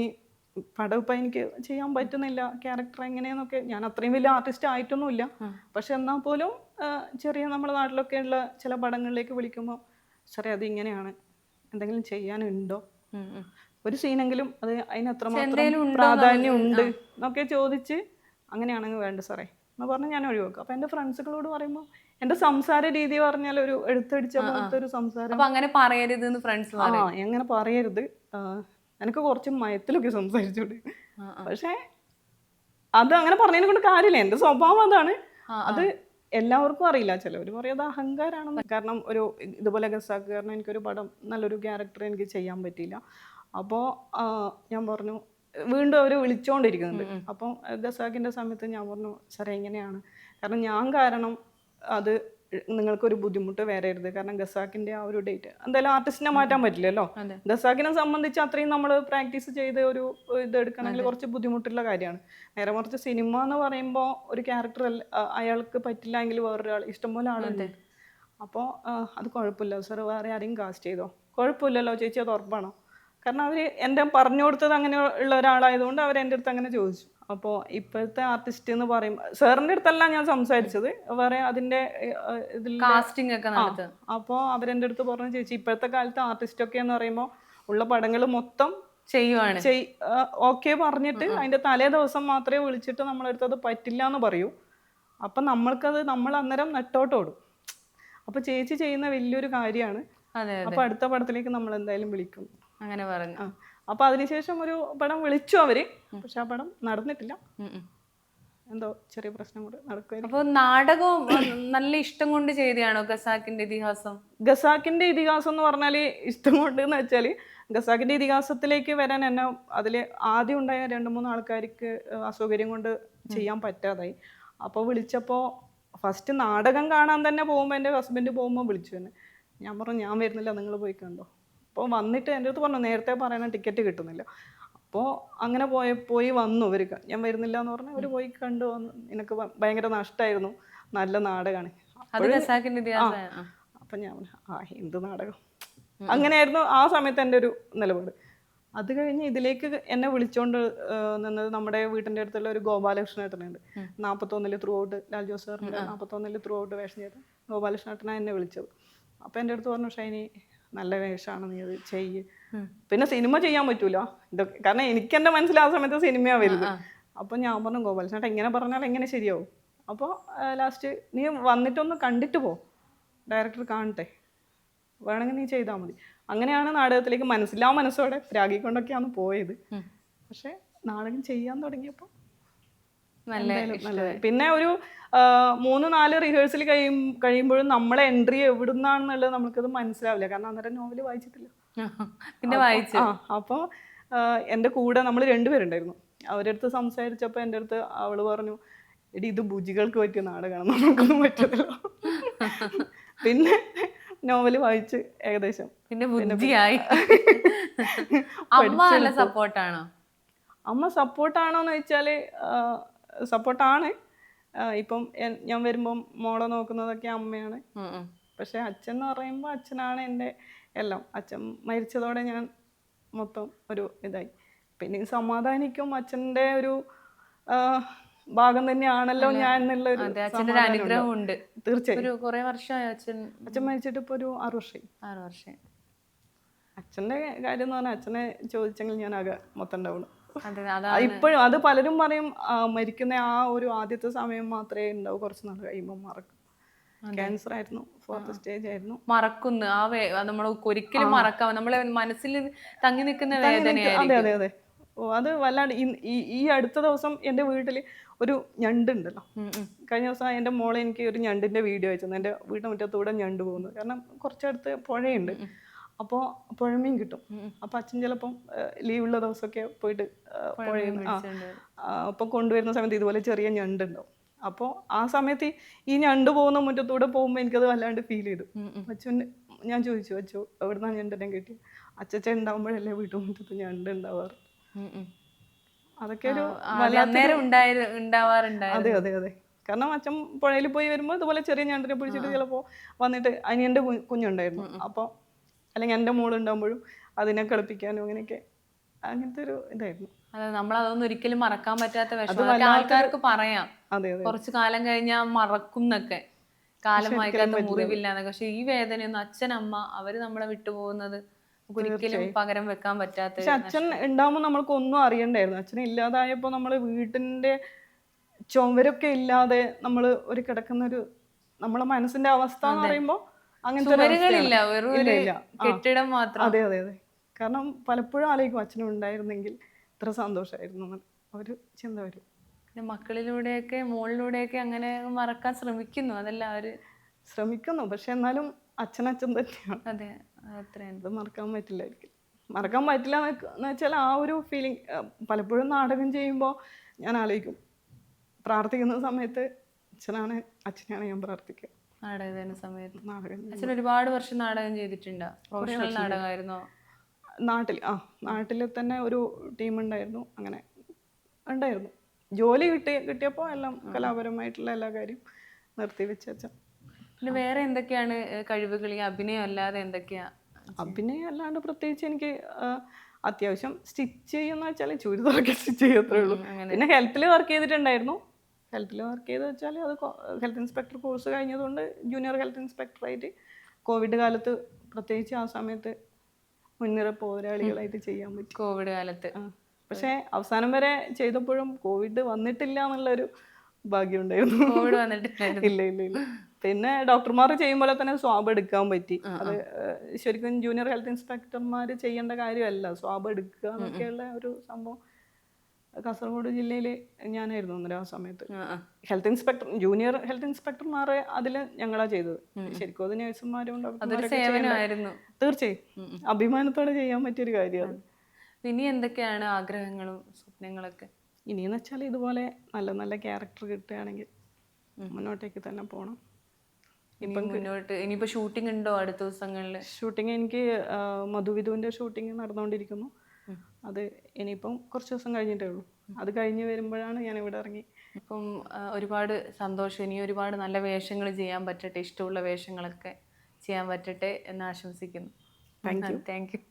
Speaker 1: പടം ഇപ്പം എനിക്ക് ചെയ്യാൻ പറ്റുന്നില്ല, ക്യാരക്ടർ എങ്ങനെയെന്നൊക്കെ. ഞാൻ അത്രയും വലിയ ആർട്ടിസ്റ്റ് ആയിട്ടൊന്നുമില്ല, പക്ഷെ എന്നാൽ പോലും ചെറിയ നമ്മുടെ നാട്ടിലൊക്കെ ഉള്ള ചില പടങ്ങളിലേക്ക് വിളിക്കുമ്പോൾ സാറേ അത് ഇങ്ങനെയാണ്, എന്തെങ്കിലും ചെയ്യാനുണ്ടോ, ഒരു സീനെങ്കിലും അത് അതിന് എത്രമാത്രം പ്രാധാന്യം ഉണ്ട് എന്നൊക്കെ ചോദിച്ച് അങ്ങനെയാണെങ്കിൽ വേണ്ട സാറേ എന്ന് പറഞ്ഞ് ഞാൻ ഒഴിവാക്കും. അപ്പം എൻ്റെ ഫ്രണ്ട്സുകളോട് പറയുമ്പോൾ എൻ്റെ സംസാര രീതി പറഞ്ഞാൽ ഒരു എടുത്തടിച്ച പോലത്തെ ഒരു സംസാരം.
Speaker 2: അങ്ങനെ പറയരുത് ഫ്രണ്ട്സ്.
Speaker 1: എങ്ങനെ പറയരുത്, എനിക്ക് കുറച്ച് മയത്തിലൊക്കെ സംസാരിച്ചോണ്ട്. പക്ഷെ അത് അങ്ങനെ പറഞ്ഞതിനെ കൊണ്ട് കാര്യമില്ല, എൻ്റെ സ്വഭാവം അതാണ്. അത് എല്ലാവർക്കും അറിയില്ല, ചിലവർ പറയും അത് അഹങ്കാരാണെന്ന്. കാരണം ഒരു ഇതുപോലെ ഗസാക്ക് കാരണം എനിക്കൊരു പടം നല്ലൊരു ക്യാരക്ടർ എനിക്ക് ചെയ്യാൻ പറ്റിയില്ല. അപ്പോൾ ഞാൻ പറഞ്ഞു, വീണ്ടും അവർ വിളിച്ചുകൊണ്ടിരിക്കുന്നുണ്ട്. അപ്പം ഗസാക്കിൻ്റെ സമയത്ത് ഞാൻ പറഞ്ഞു സാറേ എങ്ങനെയാണ്, കാരണം ഞാൻ കാരണം അത് നിങ്ങൾക്കൊരു ബുദ്ധിമുട്ട് വരരുത്. കാരണം ഗസാക്കിൻ്റെ ആ ഒരു ഡേറ്റ് എന്തായാലും ആർട്ടിസ്റ്റിനെ മാറ്റാൻ പറ്റില്ലല്ലോ. ഗസാക്കിനെ സംബന്ധിച്ച് അത്രയും നമ്മൾ പ്രാക്ടീസ് ചെയ്ത് ഒരു ഇത് എടുക്കണമെങ്കിൽ കുറച്ച് ബുദ്ധിമുട്ടുള്ള കാര്യമാണ്. നേരെ മറിച്ച് സിനിമ എന്ന് പറയുമ്പോൾ ഒരു ക്യാരക്ടർ അയാൾക്ക് പറ്റില്ല എങ്കിൽ വേറൊരാൾ ഇഷ്ടംപോലെ ആളുണ്ട്. അപ്പോൾ അത് കുഴപ്പമില്ല സാർ, വേറെ ആരെയും കാസ്റ്റ് ചെയ്തോ, കുഴപ്പമില്ലല്ലോ ചേച്ചി, അത് ഉറപ്പാണോ. കാരണം അവർ എൻ്റെ പറഞ്ഞു കൊടുത്തത് അങ്ങനെ ഉള്ള ഒരാളായതുകൊണ്ട് അവർ എൻ്റെ അടുത്ത് അങ്ങനെ ചോദിച്ചു. അപ്പോൾ ഇപ്പോഴത്തെ ആർട്ടിസ്റ്റ് എന്ന് പറയുമ്പോൾ സാറിൻ്റെ അടുത്തല്ല ഞാൻ സംസാരിച്ചത്, വേറെ അതിൻ്റെ ഇതിൽ
Speaker 2: കാസ്റ്റിംഗ് ഒക്കെ.
Speaker 1: അപ്പോൾ അവരെൻ്റെ അടുത്ത് പറഞ്ഞു ചേച്ചി ഇപ്പോഴത്തെ കാലത്ത് ആർട്ടിസ്റ്റൊക്കെ എന്ന് പറയുമ്പോൾ ഉള്ള പടങ്ങൾ മൊത്തം
Speaker 2: ചെയ്യുവാണ്,
Speaker 1: ഓക്കെ പറഞ്ഞിട്ട് അതിൻ്റെ തലേ ദിവസം മാത്രമേ വിളിച്ചിട്ട് നമ്മളെടുത്ത് അത് പറ്റില്ല എന്ന് പറയൂ. അപ്പം നമ്മൾ അന്നേരം നെട്ടോട്ടോടും. അപ്പോൾ ചേച്ചി ചെയ്യുന്ന വലിയൊരു കാര്യമാണ്. അപ്പോൾ അടുത്ത പടത്തിലേക്ക് നമ്മൾ എന്തായാലും വിളിക്കും
Speaker 2: അങ്ങനെ പറഞ്ഞു.
Speaker 1: അപ്പൊ അതിനുശേഷം ഒരു പടം വിളിച്ചു അവര്, പക്ഷെ ആ പടം നടന്നിട്ടില്ല, എന്തോ ചെറിയ പ്രശ്നം കൂടെ നടക്കുമായിരുന്നു.
Speaker 2: അപ്പൊ നാടകവും നല്ല ഇഷ്ടം കൊണ്ട് ചെയ്തതാണോ ഗസാക്കിന്റെ ഇതിഹാസം?
Speaker 1: ഗസാക്കിന്റെ ഇതിഹാസം എന്ന് പറഞ്ഞാല് ഇഷ്ടം കൊണ്ട് എന്ന് വെച്ചാല് ഗസാക്കിന്റെ ഇതിഹാസത്തിലേക്ക് വരാൻ എന്നെ അതിൽ ആദ്യം ഉണ്ടായ 2-3 ആൾക്കാർക്ക് അസൗകര്യം കൊണ്ട് ചെയ്യാൻ പറ്റാതായി. അപ്പോൾ വിളിച്ചപ്പോൾ ഫസ്റ്റ് നാടകം കാണാൻ തന്നെ പോകുമ്പോൾ എൻ്റെ ഹസ്ബൻഡ് പോകുമ്പോൾ വിളിച്ചു തന്നെ. ഞാൻ പറഞ്ഞു ഞാൻ വരുന്നില്ല, നിങ്ങൾ പോയി കണ്ടോ. അപ്പോൾ വന്നിട്ട് എൻ്റെ അടുത്ത് പറഞ്ഞു നേരത്തെ പറയണ ടിക്കറ്റ് കിട്ടുന്നില്ല. അപ്പോൾ അങ്ങനെ പോയി വന്നു ഇവർ, ഞാൻ വരുന്നില്ല എന്ന് പറഞ്ഞാൽ അവർ പോയി കണ്ടു വന്നു. എനിക്ക് ഭയങ്കര നഷ്ടമായിരുന്നു, നല്ല നാടകമാണ്. അപ്പം ഞാൻ എന്ത് നാടകം, അങ്ങനെയായിരുന്നു ആ സമയത്ത് എൻ്റെ ഒരു നിലപാട്. അത് കഴിഞ്ഞ് ഇതിലേക്ക് എന്നെ വിളിച്ചുകൊണ്ട് നിന്നത് നമ്മുടെ വീട്ടിൻ്റെ അടുത്തുള്ള ഒരു ഗോപാലകൃഷ്ണേട്ടനുണ്ട്. 41 ത്രൂ ഔട്ട്, ലാൽ ജോസ് സാറിൻ്റെ 41 ത്രൂ ഔട്ട് വേഷം ചെയ്ത് ഗോപാലകൃഷ്ണേട്ടനാണ് എന്നെ വിളിച്ചത്. അപ്പോൾ എൻ്റെ അടുത്ത് പറഞ്ഞു ഷൈനി നല്ല വേഷമാണ്, നീ അത് ചെയ്യ്. പിന്നെ സിനിമ ചെയ്യാൻ പറ്റൂല ഇതൊക്കെ, കാരണം എനിക്ക് എൻ്റെ മനസ്സിൽ ആ സമയത്ത് സിനിമയാണ് വരുന്നത്. അപ്പോൾ ഞാൻ പറഞ്ഞു ഗോപാൽ ചേട്ടാ ഇങ്ങനെ പറഞ്ഞാൽ എങ്ങനെ ശരിയാവും? അപ്പോൾ ലാസ്റ്റ് നീ വന്നിട്ടൊന്ന് കണ്ടിട്ട് പോ, ഡയറക്ടർ കാണട്ടെ, വേണമെങ്കിൽ നീ ചെയ്താൽ മതി. അങ്ങനെയാണ് നാടകത്തിലേക്ക് മനസ്സിലാ മനസ്സോടെ പ്രാഗിക്കൊണ്ടൊക്കെയാണ് പോയത്. പക്ഷെ നാടകം ചെയ്യാൻ തുടങ്ങിയപ്പോൾ നല്ലത്. പിന്നെ ഒരു 3-4 റിഹേഴ്സൽ കഴിയുമ്പോഴും നമ്മളെ എൻട്രി എവിടുന്നാണെന്നുള്ളത് നമുക്കത് മനസ്സിലാവില്ല. കാരണം അന്നേരം നോവൽ വായിച്ചിട്ടില്ല.
Speaker 2: പിന്നെ വായിച്ചു.
Speaker 1: അപ്പോൾ എൻ്റെ കൂടെ നമ്മൾ 2 പേരുണ്ടായിരുന്നു. അവരുടെ അടുത്ത് സംസാരിച്ചപ്പോൾ എൻ്റെ അടുത്ത് അവള് പറഞ്ഞു, എടി ഇത് ബുജികൾക്ക് പറ്റിയ നാടകമാണ്, നമുക്കൊന്നും പറ്റത്തില്ല. പിന്നെ നോവല് വായിച്ച് ഏകദേശം
Speaker 2: പിന്നെ ബുദ്ധിയായി. അമ്മ നല്ല സപ്പോർട്ടാണോ?
Speaker 1: അമ്മ സപ്പോർട്ടാണോന്ന് വെച്ചാൽ സപ്പോർട്ടാണ്. ഇപ്പം ഞാൻ വരുമ്പം മോളെ നോക്കുന്നതൊക്കെ അമ്മയാണ്. പക്ഷെ അച്ഛൻ എന്ന് പറയുമ്പോൾ അച്ഛനാണ് എൻ്റെ എല്ലാം. അച്ഛൻ മരിച്ചതോടെ ഞാൻ മൊത്തം ഒരു ഇതായി. പിന്നെ സമാധാനിക്കും, അച്ഛൻ്റെ ഒരു ഭാഗം തന്നെയാണല്ലോ ഞാൻ എന്നുള്ളൊരു
Speaker 2: അനുഗ്രഹമുണ്ട്.
Speaker 1: തീർച്ചയായും.
Speaker 2: കുറെ വർഷമായി അച്ഛൻ
Speaker 1: മരിച്ചിട്ട് ഇപ്പോൾ ഒരു 6 വർഷമായി. അച്ഛൻ്റെ കാര്യം എന്ന് പറഞ്ഞാൽ അച്ഛനെ ചോദിച്ചെങ്കിൽ ഞാൻ ആകെ മൊത്തം ഉണ്ടാവുള്ളൂ. ഇപ്പോഴും അത് പലരും പറയും മരിക്കുന്ന ആ ഒരു ആദ്യത്തെ സമയം മാത്രമേ ഉണ്ടാവൂ, കുറച്ച് നാൾ കഴിയുമ്പോൾ മറക്കും. ക്യാൻസർ ആയിരുന്നു, 4th സ്റ്റേജ് ആയിരുന്നു.
Speaker 2: മറക്കുന്നു നമ്മൾ ഒരിക്കലും മറക്കാം, നമ്മളെ മനസ്സിൽ തങ്ങി നിൽക്കുന്ന വേദനയായിരിക്കും.
Speaker 1: അതെ അതെ. അത് വല്ലാണ്ട്. ഈ അടുത്ത ദിവസം എൻ്റെ വീട്ടിൽ ഒരു ഞണ്ടുണ്ടല്ലോ. കഴിഞ്ഞ ദിവസം എൻ്റെ മോളെ എനിക്ക് ഒരു ഞണ്ടിൻ്റെ വീഡിയോ അയച്ചു. എൻ്റെ വീടിൻ്റെ മുറ്റത്തൂടെ ഞണ്ട് പോകുന്നത്. കാരണം കുറച്ചടുത്ത് പുഴയുണ്ട്, അപ്പോൾ പുഴമീൻ കിട്ടും. അപ്പോൾ അച്ഛൻ ചിലപ്പം ലീവുള്ള ദിവസമൊക്കെ പോയിട്ട് പുഴയിൽ അപ്പോൾ കൊണ്ടുവരുന്ന സമയത്ത് ഇതുപോലെ ചെറിയ ഞണ്ടുണ്ടാവും. അപ്പോൾ ആ സമയത്ത് ഈ ഞണ്ട് പോകുന്ന മുറ്റത്തൂടെ പോകുമ്പോൾ എനിക്കത് വല്ലാണ്ട് ഫീൽ ചെയ്തു. അച്ഛൻ ഞാൻ ചോദിച്ചു, അച്ഛോ എവിടുന്നാ ഞണ്ടിനെ കിട്ടി? അച്ഛൻ ഉണ്ടാകുമ്പോഴല്ലേ വീട്ടുമുറ്റത്ത് ഞണ്ട് ഉണ്ടാവാറ്. അതൊക്കെ ഒരു അതെ അതെ അതെ. കാരണം അച്ഛൻ പുഴയിൽ പോയി വരുമ്പോൾ ഇതുപോലെ ചെറിയ ഞണ്ടിനെ പിടിച്ചിട്ട് ചിലപ്പോൾ വന്നിട്ട് അനിയൻ്റെ കുഞ്ഞുണ്ടായിരുന്നു, അപ്പോൾ അല്ലെങ്കിൽ എൻ്റെ മോളുണ്ടാകുമ്പോഴും അതിനെ കളിപ്പിക്കാനും അങ്ങനെയൊക്കെ, അങ്ങനത്തെ ഒരു ഇതായിരുന്നു.
Speaker 2: അതെ, നമ്മളതൊന്നും ഒരിക്കലും മറക്കാൻ പറ്റാത്ത വിഷമം. ആൾക്കാർക്ക് പറയാം കുറച്ചു കാലം കഴിഞ്ഞാൽ മറക്കും എന്നൊക്കെ, കാലം വായിക്കാത്ത മുറിവില്ലാന്നൊക്കെ. പക്ഷെ ഈ വേദനയൊന്നും അച്ഛനമ്മ അവര് നമ്മളെ വിട്ടുപോകുന്നത് ഒരിക്കലും പകരം വെക്കാൻ പറ്റാത്ത.
Speaker 1: പക്ഷെ അച്ഛൻ ഉണ്ടാകുമ്പോൾ നമ്മൾക്ക് ഒന്നും അറിയണ്ടായിരുന്നു. അച്ഛൻ ഇല്ലാതായപ്പോൾ നമ്മൾ വീട്ടിന്റെ ചുമരൊക്കെ ഇല്ലാതെ നമ്മൾ ഒരു കിടക്കുന്ന ഒരു നമ്മളെ മനസ്സിന്റെ അവസ്ഥ എന്ന് പറയുമ്പോൾ അങ്ങനത്തെ
Speaker 2: കെട്ടിടം മാത്രം.
Speaker 1: അതെ അതെ അതെ. കാരണം പലപ്പോഴും ആലോചിക്കും അച്ഛനും ഉണ്ടായിരുന്നെങ്കിൽ ഇത്ര സന്തോഷമായിരുന്നു ഒരു ചിന്ത വരും.
Speaker 2: പിന്നെ മക്കളിലൂടെയൊക്കെ മോളിലൂടെയൊക്കെ അങ്ങനെ മറക്കാൻ ശ്രമിക്കുന്നു, അതെല്ലാവരും
Speaker 1: ശ്രമിക്കുന്നു. പക്ഷെ എന്നാലും അച്ഛൻ തന്നെയാണ്.
Speaker 2: അതെ, അത്രയും
Speaker 1: അത് മറക്കാൻ പറ്റില്ലായിരിക്കും. മറക്കാൻ പറ്റില്ല എന്ന് വെച്ചാൽ ആ ഒരു ഫീലിംഗ് പലപ്പോഴും നാടകം ചെയ്യുമ്പോൾ ഞാൻ ആലോചിക്കും, പ്രാർത്ഥിക്കുന്ന സമയത്ത് അച്ഛനെയാണ് ഞാൻ പ്രാർത്ഥിക്കുക.
Speaker 2: നാടകം സമയത്ത് അച്ഛൻ ഒരുപാട് വർഷം നാടകം ചെയ്തിട്ടുണ്ടോ? പ്രൊഫഷണൽ നാടകമായിരുന്നോ?
Speaker 1: നാട്ടിൽ തന്നെ ഒരു ടീം ഉണ്ടായിരുന്നു, അങ്ങനെ ഉണ്ടായിരുന്നു. ജോലി കിട്ടിയപ്പോൾ എല്ലാം കലാപരമായിട്ടുള്ള എല്ലാ കാര്യം നിർത്തി വെച്ച അച്ഛൻ.
Speaker 2: പിന്നെ വേറെ എന്തൊക്കെയാണ് കഴിവുകൾ ഈ അഭിനയം അല്ലാതെ? എന്തൊക്കെയാ?
Speaker 1: അഭിനയം അല്ലാണ്ട് പ്രത്യേകിച്ച് എനിക്ക് അത്യാവശ്യം സ്റ്റിച്ച് ചെയ്യുന്ന വെച്ചാൽ ചുരിദാറൊക്കെ സ്റ്റിച്ച് ചെയ്യത്രേ ഉള്ളൂ. പിന്നെ ഹെൽത്തിൽ വർക്ക് ചെയ്തിട്ടുണ്ടായിരുന്നു. ഹെൽത്തിൽ വർക്ക് ചെയ്ത് വെച്ചാൽ അത് ഹെൽത്ത് ഇൻസ്പെക്ടർ കോഴ്സ് കഴിഞ്ഞതുകൊണ്ട് ജൂനിയർ ഹെൽത്ത് ഇൻസ്പെക്ടറായിട്ട് കോവിഡ് കാലത്ത് പ്രത്യേകിച്ച് ആ സമയത്ത് മുൻനിര പോരാളികളായിട്ട് ചെയ്യാൻ പറ്റും.
Speaker 2: കോവിഡ് കാലത്ത്
Speaker 1: പക്ഷെ അവസാനം വരെ ചെയ്തപ്പോഴും കോവിഡ് വന്നിട്ടില്ല എന്നുള്ളൊരു ഭാഗ്യം ഉണ്ടായിരുന്നു.
Speaker 2: കോവിഡ് വന്നിട്ടില്ല.
Speaker 1: ഇല്ല ഇല്ല ഇല്ല. പിന്നെ ഡോക്ടർമാർ ചെയ്യുമ്പോൾ തന്നെ സ്വാബ് എടുക്കാൻ പറ്റി. അത് ശരിക്കും ജൂനിയർ ഹെൽത്ത് ഇൻസ്പെക്ടർമാർ ചെയ്യേണ്ട കാര്യമല്ല, സ്വാബ് എടുക്കുക എന്നൊക്കെയുള്ള ഒരു സംഭവം കാസർഗോഡ് ജില്ലയിൽ ഞാനായിരുന്നു അന്നേരം ആ സമയത്ത്. ഹെൽത്ത് ഇൻസ്പെക്ടർ ജൂനിയർ ഹെൽത്ത് ഇൻസ്പെക്ടർമാരെ അതിൽ ഞങ്ങളാ ചെയ്തത്. ശരിക്കും അത് നഴ്സുമാരും തീർച്ചയായും അഭിമാനത്തോടെ ചെയ്യാൻ പറ്റിയൊരു കാര്യമാണ്.
Speaker 2: ഇനി എന്തൊക്കെയാണ് ആഗ്രഹങ്ങളും സ്വപ്നങ്ങളൊക്കെ?
Speaker 1: ഇനിയെന്ന് വെച്ചാൽ ഇതുപോലെ നല്ല നല്ല ക്യാരക്ടർ കിട്ടുകയാണെങ്കിൽ മുന്നോട്ടേക്ക് തന്നെ പോകണം.
Speaker 2: ഇനിയിപ്പോൾ ഷൂട്ടിംഗ് ഉണ്ടോ അടുത്ത ദിവസങ്ങളിൽ?
Speaker 1: ഷൂട്ടിംഗ് എനിക്ക് മധുവിധുവിൻ്റെ ഷൂട്ടിംഗ് നടന്നുകൊണ്ടിരിക്കുന്നു. അത് ഇനിയിപ്പം കുറച്ച് ദിവസം കഴിഞ്ഞിട്ടേ ഉള്ളൂ. അത് കഴിഞ്ഞ് വരുമ്പോഴാണ് ഞാൻ ഇവിടെ ഇറങ്ങി.
Speaker 2: ഇപ്പം ഒരുപാട് സന്തോഷം. ഇനി ഒരുപാട് നല്ല വേഷങ്ങൾ ചെയ്യാൻ പറ്റട്ടെ, ഇഷ്ടമുള്ള വേഷങ്ങളൊക്കെ ചെയ്യാൻ പറ്റട്ടെ എന്ന് ആശംസിക്കുന്നു.
Speaker 1: Thank you.
Speaker 2: Thank you.